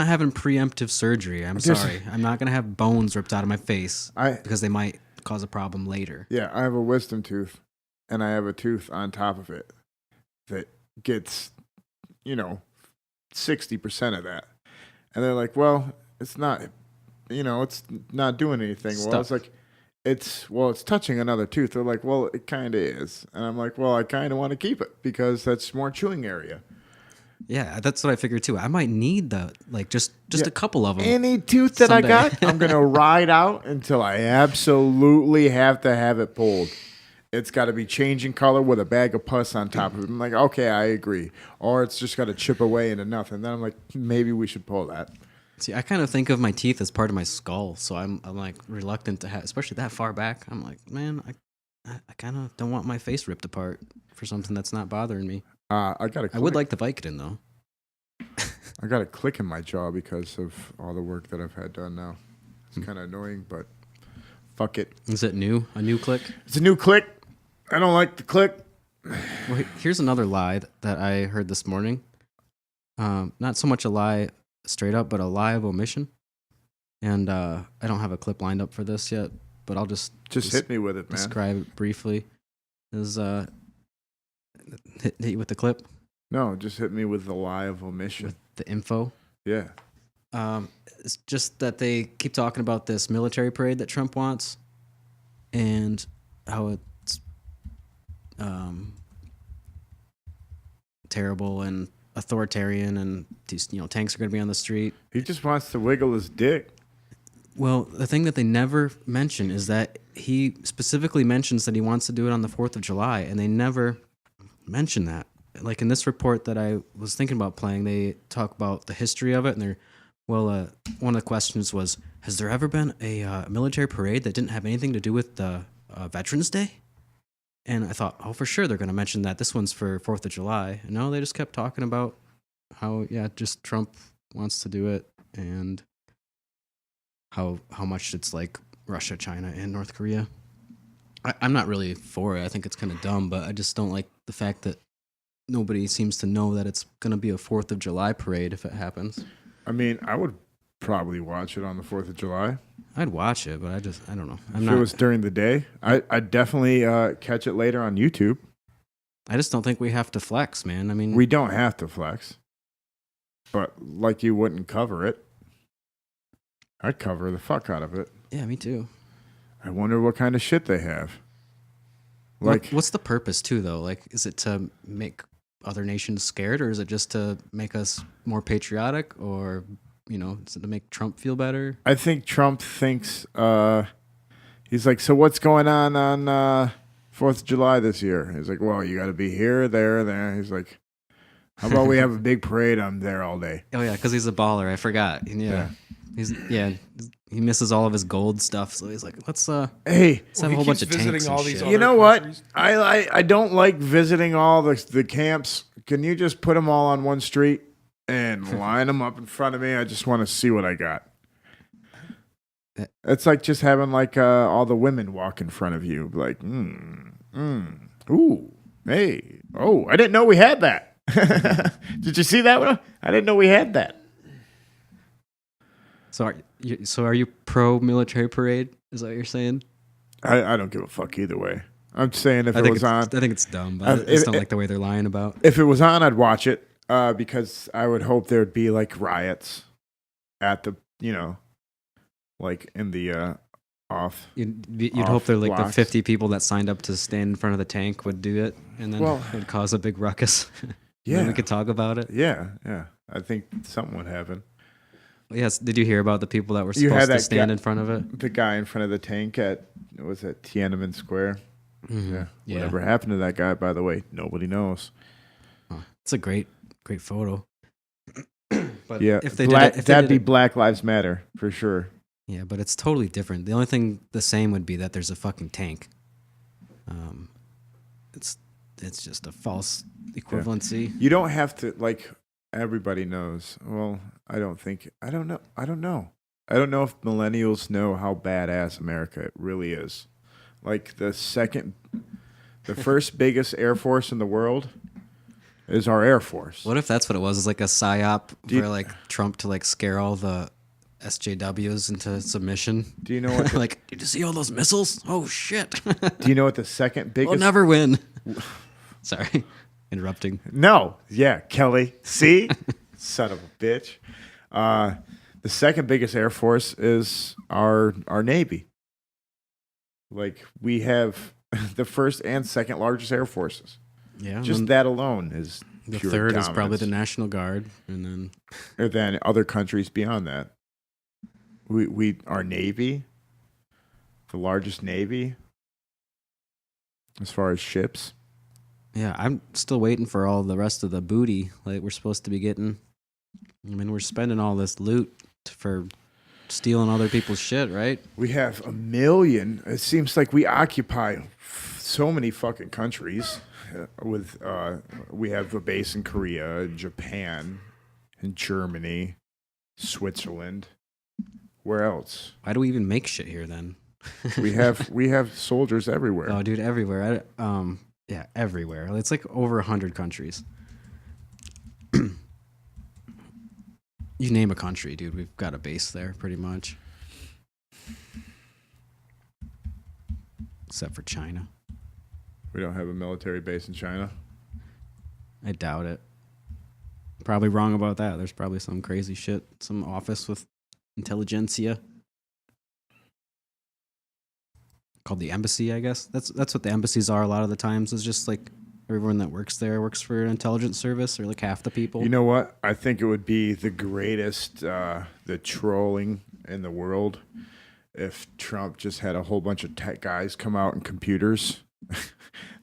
having preemptive surgery. I'm There's- sorry. I'm not gonna have bones ripped out of my face because they might cause a problem later. Yeah, I have a wisdom tooth, and I have a tooth on top of it that gets, 60% of that. And they're like, well, it's not, it's not doing anything. Well, I was Stuff. like, it's touching another tooth. They're like, well, it kind of is. And I'm like, well, I kind of want to keep it because that's more chewing area. Yeah, that's what I figured too. I might need just a couple of them. Any tooth that I someday. got, I'm going to ride out until I absolutely have to have it pulled. It's got to be changing color with a bag of pus on top of it. I'm like, okay, I agree. Or it's just got to chip away into nothing. Then I'm like, maybe we should pull that. See, I kind of think of my teeth as part of my skull, so I'm like reluctant to have, especially that far back. I'm like, man, I kind of don't want my face ripped apart for something that's not bothering me. I would like the Vicodin though. I got a click in my jaw because of all the work that I've had done now. Hmm. It's kind of annoying, but fuck it. Is it new? A new click? It's a new click. I don't like the click. Well, here's another lie that I heard this morning. Not so much a lie straight up, but a lie of omission. And I don't have a clip lined up for this yet, but I'll just hit me with it, man. Describe it briefly. Is hit you with the clip? No, just hit me with the lie of omission. The info. Yeah. It's just that they keep talking about this military parade that Trump wants, and how it's terrible and authoritarian, and these tanks are going to be on the street. He just wants to wiggle his dick. Well, the thing that they never mention is that he specifically mentions that he wants to do it on the 4th of July, and they never mention that. Like in this report that I was thinking about playing, they talk about the history of it, and one of the questions was, has there ever been a military parade that didn't have anything to do with the Veterans Day? And I thought, oh, for sure they're going to mention that. This one's for 4th of July. And no, they just kept talking about how, just Trump wants to do it, and how much it's like Russia, China, and North Korea. I'm not really for it. I think it's kind of dumb, but I just don't like the fact that nobody seems to know that it's going to be a 4th of July parade if it happens. I mean, I would probably watch it on the 4th of July. I'd watch it, but I don't know. If it was during the day, I'd definitely catch it later on YouTube. I just don't think we have to flex, man. I mean, We don't have to flex. But like you wouldn't cover it. I'd cover the fuck out of it. Yeah, me too. I wonder what kind of shit they have. What's the purpose too, though? Like, is it to make other nations scared, or is it just to make us more patriotic, or is it to make Trump feel better? I think Trump thinks he's like, so what's going on 4th of July this year? He's like, well, you got to be here, there. He's like, how about we have a big parade? I'm there all day. Oh yeah, because he's a baller. I forgot. Yeah. He misses all of his gold stuff, so he's like, let's have a whole bunch of tanks and shit. You know what? I don't like visiting all the camps. Can you just put them all on one street and line them up in front of me? I just want to see what I got. It's like just having all the women walk in front of you, like, ooh, hey, oh, I didn't know we had that. Did you see that one? I didn't know we had that. So are you pro military parade? Is that what you're saying? I don't give a fuck either way. I'm saying if I it think was on, I think it's dumb. But I just don't like the way they're lying about. If it was on, I'd watch it because I would hope there'd be like riots at the, like in the You'd hope they're like blocks. the 50 people that signed up to stand in front of the tank would do it, and then it'd cause a big ruckus. Yeah, then we could talk about it. Yeah. I think something would happen. Yes. Did you hear about the people that were supposed to stand in front of it? The guy in front of the tank at Tiananmen Square. Mm-hmm. Yeah. Whatever happened to that guy? By the way, nobody knows. It's a great photo. But yeah, if they that'd be Black Lives Matter for sure. Yeah, but it's totally different. The only thing the same would be that there's a fucking tank. It's just a false equivalency. Yeah. You don't have to everybody knows. Well, I don't know. I don't know if millennials know how badass America really is. Like the first biggest air force in the world is our Air Force. What if that's what it was? It's like a psyop for Trump to scare all the SJWs into submission. Do you know what? Did you see all those missiles? Oh shit! Do you know what the second biggest? We'll never win. Sorry, interrupting. No, yeah, Kelly. See, son of a bitch. The second biggest air force is our Navy. We have the first and second largest air forces. Yeah, just that alone is the pure third dominance. is probably the National Guard, and then other countries beyond that. Our Navy, the largest Navy, as far as ships. Yeah, I'm still waiting for all the rest of the booty we're supposed to be getting. I mean, we're spending all this loot for stealing other people's shit, right? We have 1 million. It seems like we occupy so many fucking countries. We have a base in Korea, Japan, in Germany, Switzerland. Where else? Why do we even make shit here then? we have soldiers everywhere. Oh, dude, everywhere. Yeah, everywhere. It's over 100 countries. You name a country, dude. We've got a base there, pretty much. Except for China. We don't have a military base in China? I doubt it. Probably wrong about that. There's probably some crazy shit. Some office with intelligentsia. Called the embassy, I guess. That's what the embassies are a lot of the times. It's just everyone that works there works for an intelligence service, or half the people. You know what? I think it would be the greatest the trolling in the world if Trump just had a whole bunch of tech guys come out in computers.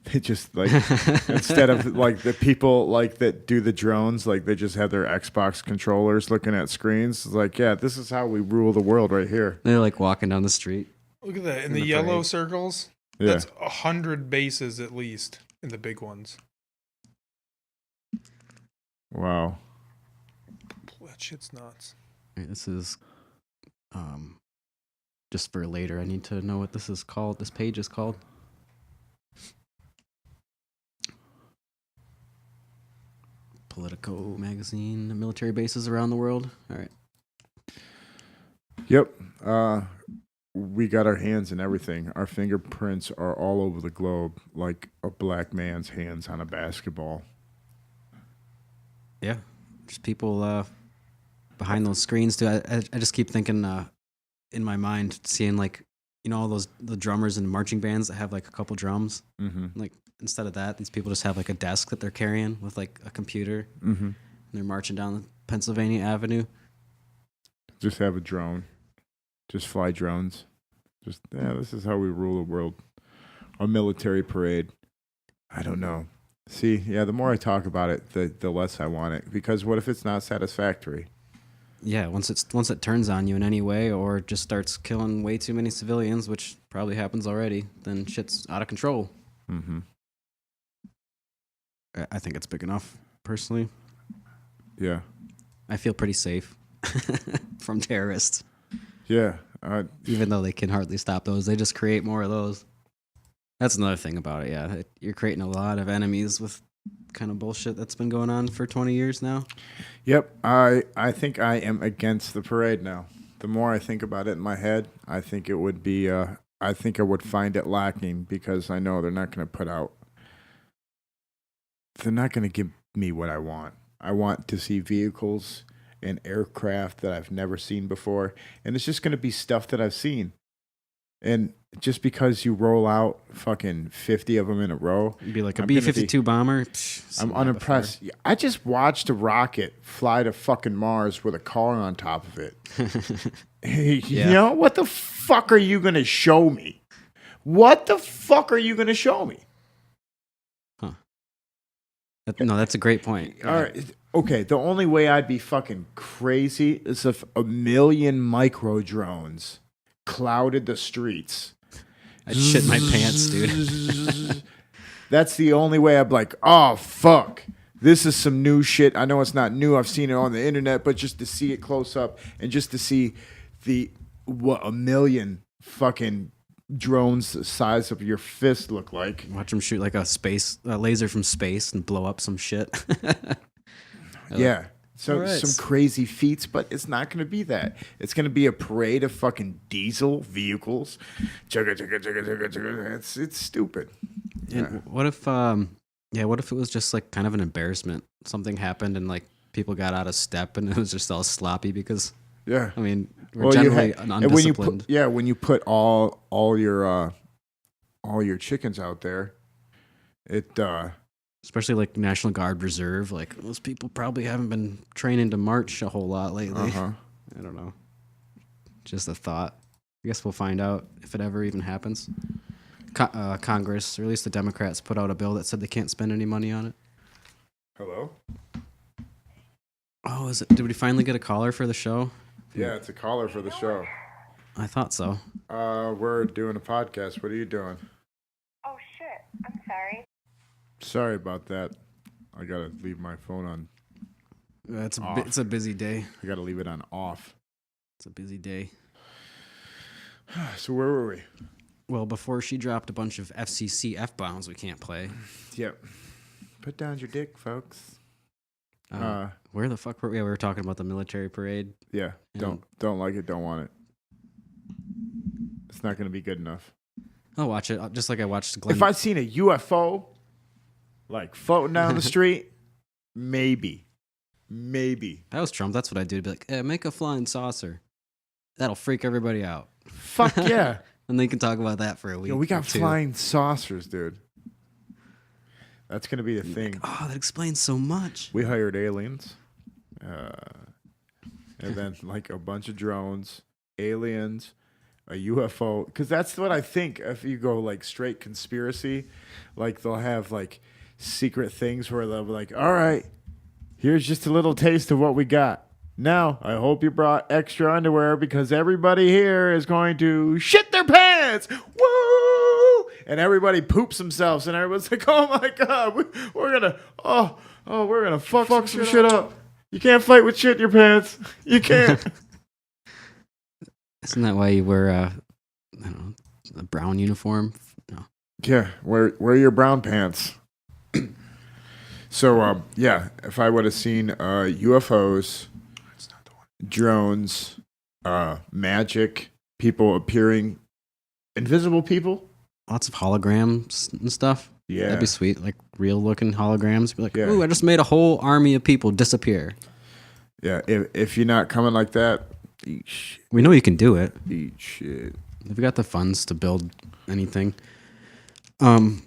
They just instead of the people that do the drones, they just have their Xbox controllers looking at screens. It's yeah, this is how we rule the world right here. They're walking down the street. Look at that. In the yellow circles, yeah. That's 100 bases at least in the big ones. Wow. That shit's nuts. Right, this is just for later. I need to know what this is called. This page is called. Politico magazine, military bases around the world. All right. Yep. We got our hands in everything. Our fingerprints are all over the globe, like a black man's hands on a basketball. Yeah. There's people behind those screens too. I just keep thinking in my mind, seeing all the drummers and marching bands that have a couple drums. Mm-hmm. Instead of that, these people just have a desk that they're carrying with a computer. Mm-hmm. And they're marching down Pennsylvania Avenue. Just have a drone. Just fly drones. This is how we rule the world. A military parade. I don't know. See, the more I talk about it, the less I want it. Because what if it's not satisfactory? Yeah, once it turns on you in any way, or just starts killing way too many civilians, which probably happens already, then shit's out of control. Mm-hmm. I think it's big enough, personally. Yeah. I feel pretty safe from terrorists. Yeah. Even though they can hardly stop those, they just create more of those. That's another thing about it, yeah. You're creating a lot of enemies with kind of bullshit that's been going on for 20 years now. Yep. I think I am against the parade now. the more I think about it in my head, I think it would be. I think I would find it lacking because I know they're not going to put out. They're not going to give me what I want. I want to see vehicles and aircraft that I've never seen before, and it's just going to be stuff that I've seen. And just because you roll out fucking 50 of them in a row, it'd be like a B-52 bomber. I'm unimpressed. I just watched a rocket fly to fucking Mars with a car on top of it. You know, what the fuck are you going to show me? What the fuck are you going to show me? Huh. No, that's a great point. All right. Okay, the only way I'd be fucking crazy is if a million micro drones clouded the streets. I'd shit my pants, dude. That's the only way I'd be like, oh, fuck. This is some new shit. I know it's not new. I've seen it on the internet, but just to see it close up and just to see what a million fucking drones the size of your fist look like. Watch them shoot like a laser from space and blow up some shit. Yeah. So Right. some crazy feats, but it's not going to be that. It's going to be a parade of fucking diesel vehicles. Chugga, chugga, chugga, chugga, chugga. It's stupid. And what if it was just like kind of an embarrassment? Something happened and like people got out of step and it was just all sloppy because Yeah. I mean, we're generally undisciplined. When you put all your chickens out there, it especially like National Guard Reserve, like those people probably haven't been training to march a whole lot lately. I don't know. Just a thought. I guess we'll find out if it ever even happens. Congress, or at least the Democrats, put out a bill that said they can't spend any money on it. Hello? Oh, is it? Did we finally get a caller for the show? Yeah, it's a caller for the show. I thought so. We're doing a podcast. What are you doing? Oh, shit. I'm sorry. Sorry about that. I gotta leave my phone on. It's a busy day. I gotta leave it on off. It's a busy day. So where were we? Well, before she dropped a bunch of FCC F-bombs we can't play. Yep. Put down your dick, folks. Where the fuck were we? Yeah, we were talking about the military parade. Yeah. Don't like it. Don't want it. It's not gonna be good enough. I'll watch it. Just like I watched Glenn. If I'd seen a UFO, like floating down the street, maybe. That was Trump. That's what I'd do. Be like, make a flying saucer. That'll freak everybody out. Fuck yeah. And they can talk about that for a week. Yo, we got or two. flying saucers, dude. That's gonna be the thing. Oh, that explains so much. We hired aliens, and then like a bunch of drones, aliens, a UFO. Because that's what I think. If you go like straight conspiracy, like they'll have like secret things where they'll be like, "All right, here's just a little taste of what we got. Now, I hope you brought extra underwear because everybody here is going to shit their pants. Woo!" And everybody poops themselves, and everyone's like, "Oh my god, we're gonna fuck some shit up. You can't fight with shit in your pants. You can't." Isn't that why you wear I don't know, a brown uniform? No. Yeah, wear your brown pants. So yeah, if I would have seen UFOs, drones, magic, people appearing, invisible people, lots of holograms and stuff. Yeah, that'd be sweet. Like real looking holograms. Be like, Yeah. ooh, I just made a whole army of people disappear. Yeah, if you're not coming like that, eat shit. We know you can do it. Eat shit. We've got the funds to build anything. Have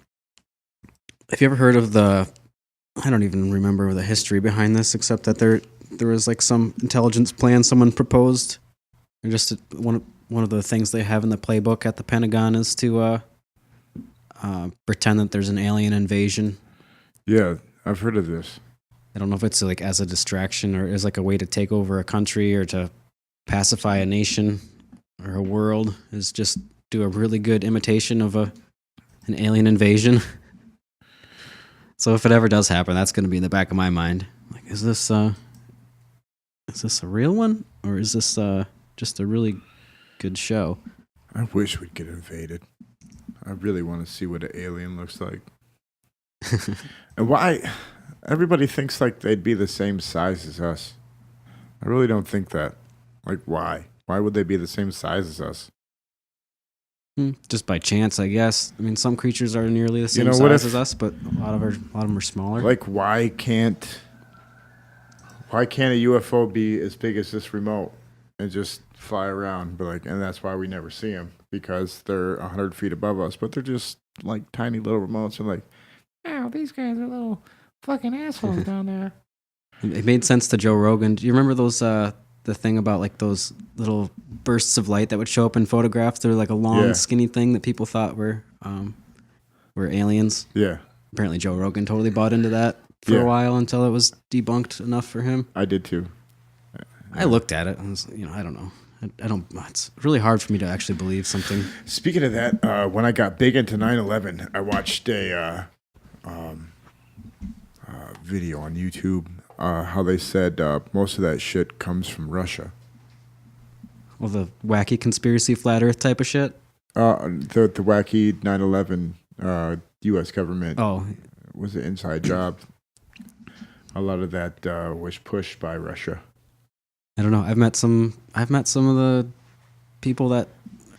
you ever heard of I don't even remember the history behind this, except that there was like some intelligence plan someone proposed. And just one of the things they have in the playbook at the Pentagon is to pretend that there's an alien invasion. Yeah, I've heard of this. I don't know if it's like as a distraction or as like a way to take over a country or to pacify a nation or a world, is just do a really good imitation of an alien invasion. So if it ever does happen, that's going to be in the back of my mind. Like, is this a real one, or is this just a really good show? I wish we'd get invaded. I really want to see what an alien looks like. And why everybody thinks like they'd be the same size as us. I really don't think that. Like, why? Why would they be the same size as us? Just by chance, I guess. I mean, some creatures are nearly the same what size if- as us, but a lot of them are smaller. Like, why can't a UFO be as big as this remote and just fly around? But like, and that's why we never see them, because they're 100 feet above us, but they're just like tiny little remotes. And like, oh, these guys are little fucking assholes down there. It made sense to Joe Rogan. Do you remember those the thing about like those little bursts of light that would show up in photographs? They're like a long, Yeah. skinny thing that people thought were aliens. Yeah. Apparently, Joe Rogan totally bought into that for Yeah. a while until it was debunked enough for him. I did too. I looked at it and was, I don't know. I don't. It's really hard for me to actually believe something. Speaking of that, when I got big into 9/11, I watched a video on YouTube how they said most of that shit comes from Russia. Well, the wacky conspiracy flat Earth type of shit. The wacky 9/11 U.S. government. Oh, was an inside job. A lot of that was pushed by Russia. I don't know. I've met some of the people that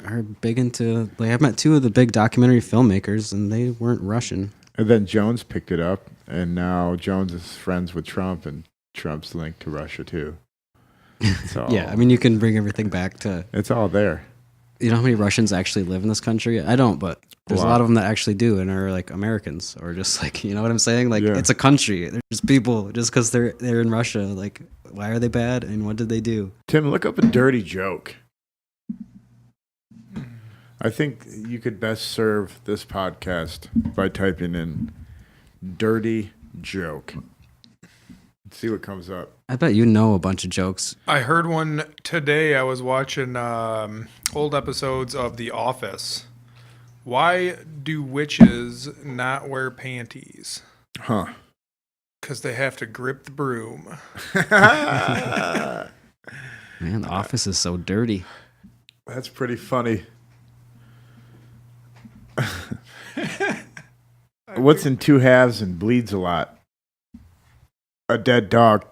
are big into. Like, I've met two of the big documentary filmmakers, and they weren't Russian. And then Jones picked it up, and now Jones is friends with Trump, and Trump's linked to Russia too. Yeah, I mean, you can bring everything back to. It's all there. You know how many Russians actually live in this country? I don't, but there's a lot of them that actually do and are like Americans, or just like, you know what I'm saying? Like, it's a country. There's people just because they're in Russia. Like, why are they bad and what did they do? Tim, look up a dirty joke. I think you could best serve this podcast by typing in dirty joke. Let's see what comes up. I bet you know a bunch of jokes. I heard one today. I was watching old episodes of The Office. Why do witches not wear panties? Huh. Because they have to grip the broom. Man, The Office is so dirty. That's pretty funny. What's in two halves and bleeds a lot? A dead dog.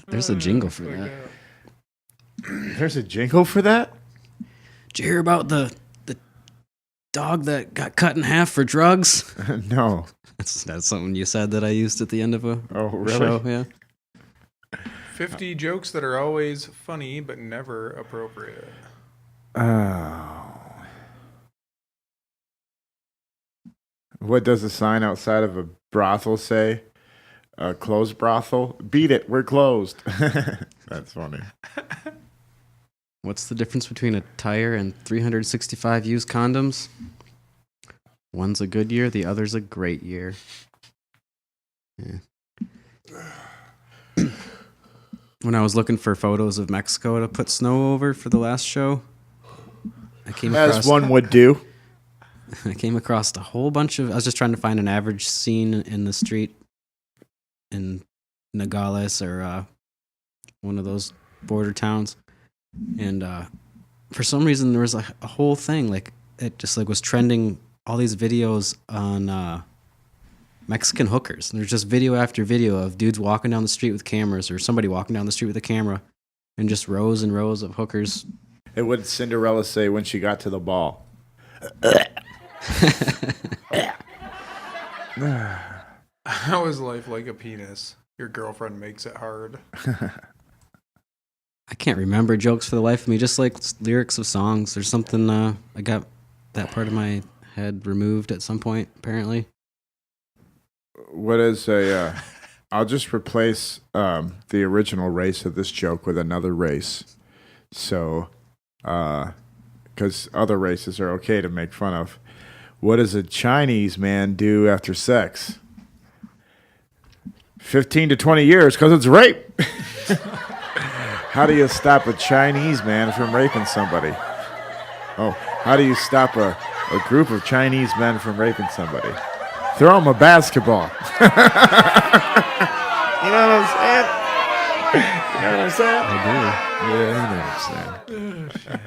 There's a jingle for that. There's a jingle for that? Did you hear about the dog that got cut in half for drugs? No. That's something you said that I used at the end of a really? show. Yeah. 50 jokes that are always funny but never appropriate. Oh. What does the sign outside of a brothel say? A closed brothel? Beat it, we're closed. That's funny. What's the difference between a tire and 365 used condoms? One's a good year, the other's a great year. Yeah. When I was looking for photos of Mexico to put snow over for the last show, I came across... As one would do. I came across a whole bunch of... I was just trying to find an average scene in the street in Nogales or one of those border towns. And for some reason, there was a whole thing. Like, it just like was trending all these videos on Mexican hookers. And there's just video after video of dudes walking down the street with cameras, or somebody walking down the street with a camera, and just rows and rows of hookers. And what did Cinderella say when she got to the ball? How is life like a penis? Your girlfriend makes it hard. I can't remember jokes for the life of me, just like lyrics of songs. There's something, I got that part of my head removed at some point, apparently. What is a... I'll just replace the original race of this joke with another race. So, because other races are okay to make fun of. What does a Chinese man do after sex? 15 to 20 years, because it's rape. How do you stop a Chinese man from raping somebody? Oh, how do you stop a group of Chinese men from raping somebody? Throw them a basketball. You know what I'm saying? You know what I'm saying? I do. Yeah, you know what I'm saying.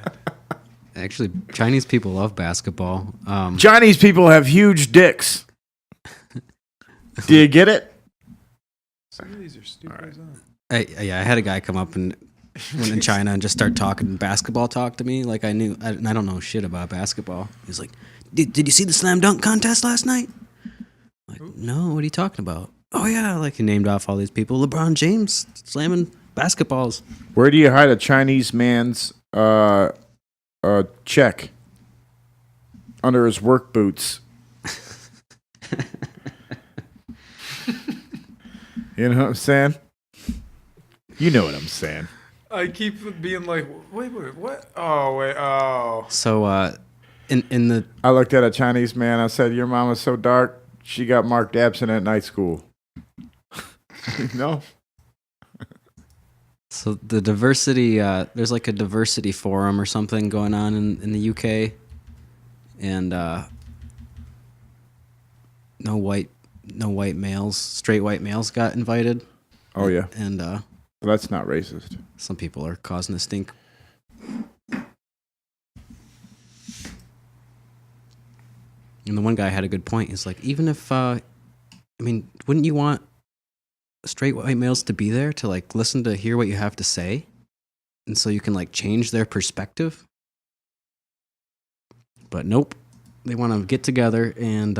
Actually, Chinese people love basketball. Chinese people have huge dicks. Do you get it? Some of these are stupid as hell. I had a guy come up and went in China and just start talking basketball talk to me like I knew. I don't know shit about basketball. He's like, did you see the slam dunk contest last night? I'm like, no, what are you talking about? Oh yeah, like he named off all these people. LeBron James slamming basketballs. Where do you hide a Chinese man's check? Under his work boots. You know what I'm saying? You know what I'm saying. I keep being like, wait, what? Oh, wait, oh. So, in the... I looked at a Chinese man. I said, your mama's so dark, she got marked absent at night school. No? So the diversity, there's like a diversity forum or something going on in the UK. And no white males, straight white males got invited. Oh, yeah. And well, that's not racist. Some people are causing a stink. And the one guy had a good point. He's like, even if, I mean, wouldn't you want straight white males to be there to like listen to hear what you have to say? And so you can like change their perspective? But nope. They want to get together and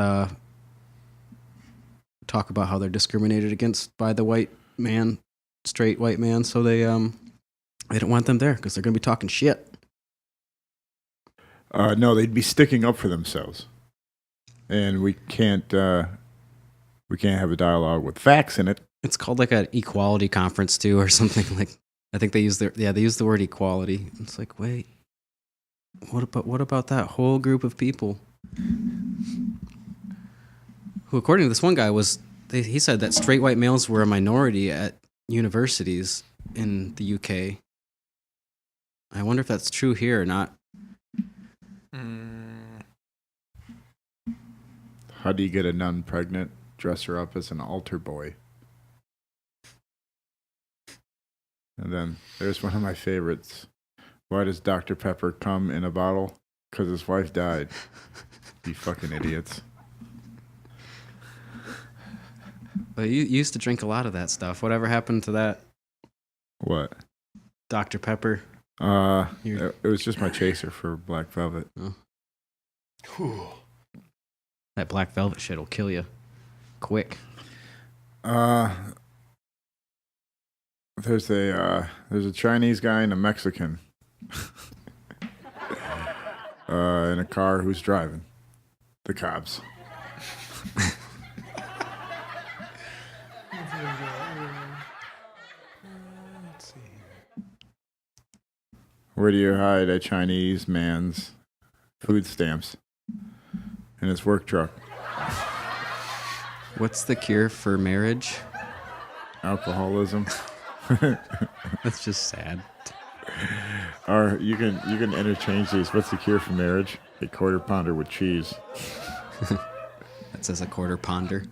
talk about how they're discriminated against by the white man, straight white man. So they don't want them there because they're going to be talking shit. No, they'd be sticking up for themselves. And we can't have a dialogue with facts in it. It's called like an equality conference too, or something like. I think they use the word equality. It's like, wait, what about that whole group of people who, according to this one guy, he said that straight white males were a minority at universities in the UK. I wonder if that's true here or not. How do you get a nun pregnant? Dress her up as an altar boy. And then there's one of my favorites. Why does Dr. Pepper come in a bottle? Because his wife died. You fucking idiots. But you used to drink a lot of that stuff. Whatever happened to that? What? Dr. Pepper. It was just my chaser for Black Velvet. Oh. That Black Velvet shit will kill you quick. There's a Chinese guy and a Mexican in a car who's driving. The cops. Where do you hide a Chinese man's food stamps? In his work truck. What's the cure for marriage? Alcoholism. That's just sad. Or you can interchange these. What's the cure for marriage? A quarter pounder with cheese. That says a quarter pounder.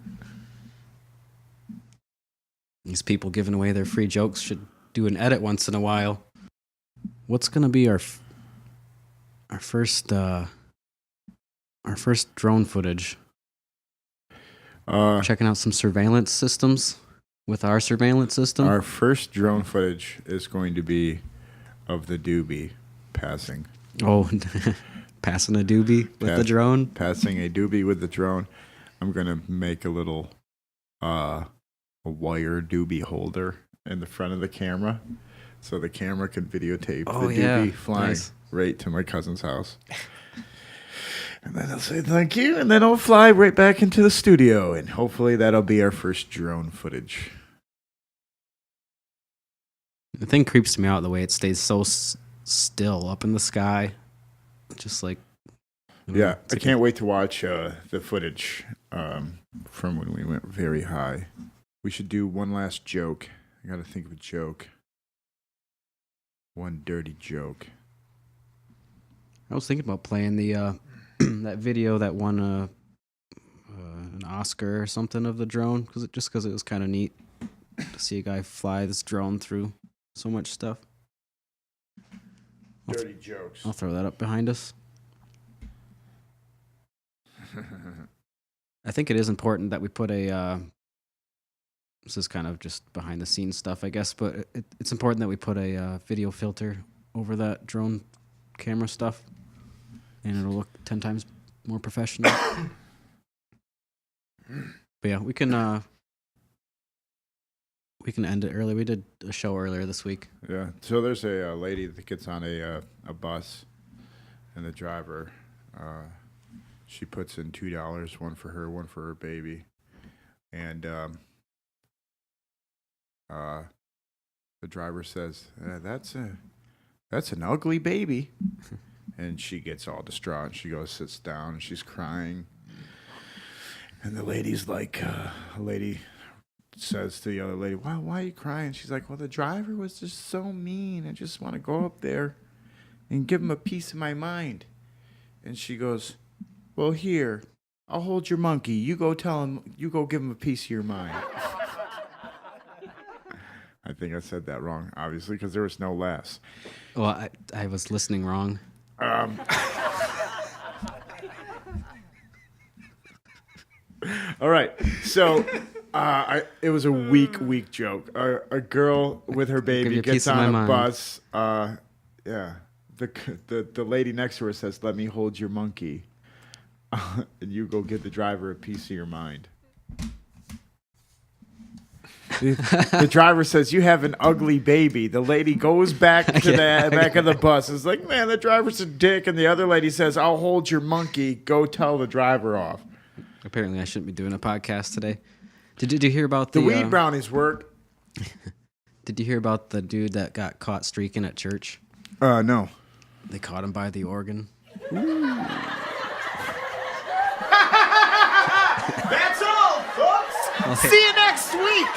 These people giving away their free jokes should do an edit once in a while. What's gonna be our first drone footage? Checking out some surveillance systems with our surveillance system. Our first drone footage is going to be of the doobie passing. Oh, passing a doobie with the drone? Passing a doobie with the drone. I'm going to make a little a wire doobie holder in the front of the camera so the camera can videotape the doobie flying right to my cousin's house. And then I'll say thank you, and then I'll fly right back into the studio, and hopefully that'll be our first drone footage. The thing creeps me out the way it stays so still up in the sky. Just like... Yeah, I can't wait to watch the footage from when we went very high. We should do one last joke. I got to think of a joke. One dirty joke. I was thinking about playing the... that video that won an Oscar or something of the drone, because it was kind of neat to see a guy fly this drone through so much stuff. Dirty jokes. I'll throw that up behind us. I think it is important that we put a This is kind of just behind the scenes stuff, I guess, but it's important that we put a video filter over that drone camera stuff, and it'll look 10 times more professional. But yeah, we can end it early. We did a show earlier this week. Yeah. So there's a lady that gets on a bus, and the driver, she puts in $2, one for her, one for her baby, and the driver says, "That's an ugly baby," and she gets all distraught. And she goes, sits down, and she's crying, and the lady's like, a lady says to the other lady, why are you crying? She's like, well, the driver was just so mean. I just want to go up there and give him a piece of my mind. And she goes, well, here, I'll hold your monkey. You go tell him, you go give him a piece of your mind. I think I said that wrong, obviously, because there was no laughs. Well, I was listening wrong. All right, so it was a weak joke. A girl with her baby gets on a bus. Yeah, the lady next to her says, "Let me hold your monkey," and you go give the driver a piece of your mind. The driver says, "You have an ugly baby." The lady goes back to the back of the bus. It's like, man, the driver's a dick. And the other lady says, "I'll hold your monkey. Go tell the driver off." Apparently, I shouldn't be doing a podcast today. Did you hear about the weed brownies work? Did you hear about the dude that got caught streaking at church? No. They caught him by the organ. That's all, folks. Okay. See you next week.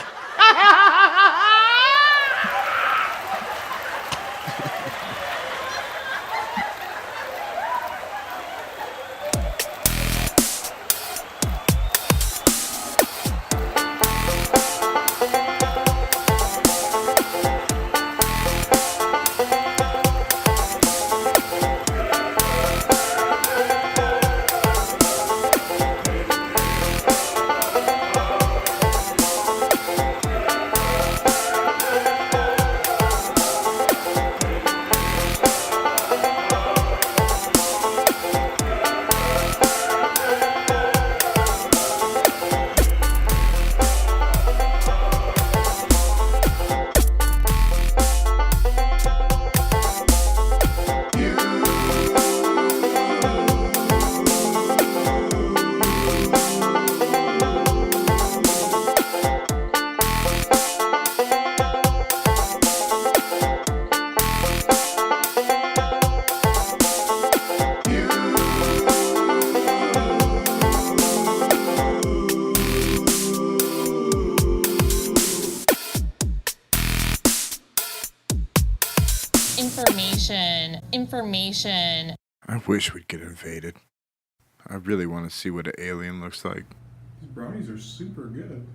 Information. I wish we'd get invaded. I really want to see what an alien looks like. These brownies are super good.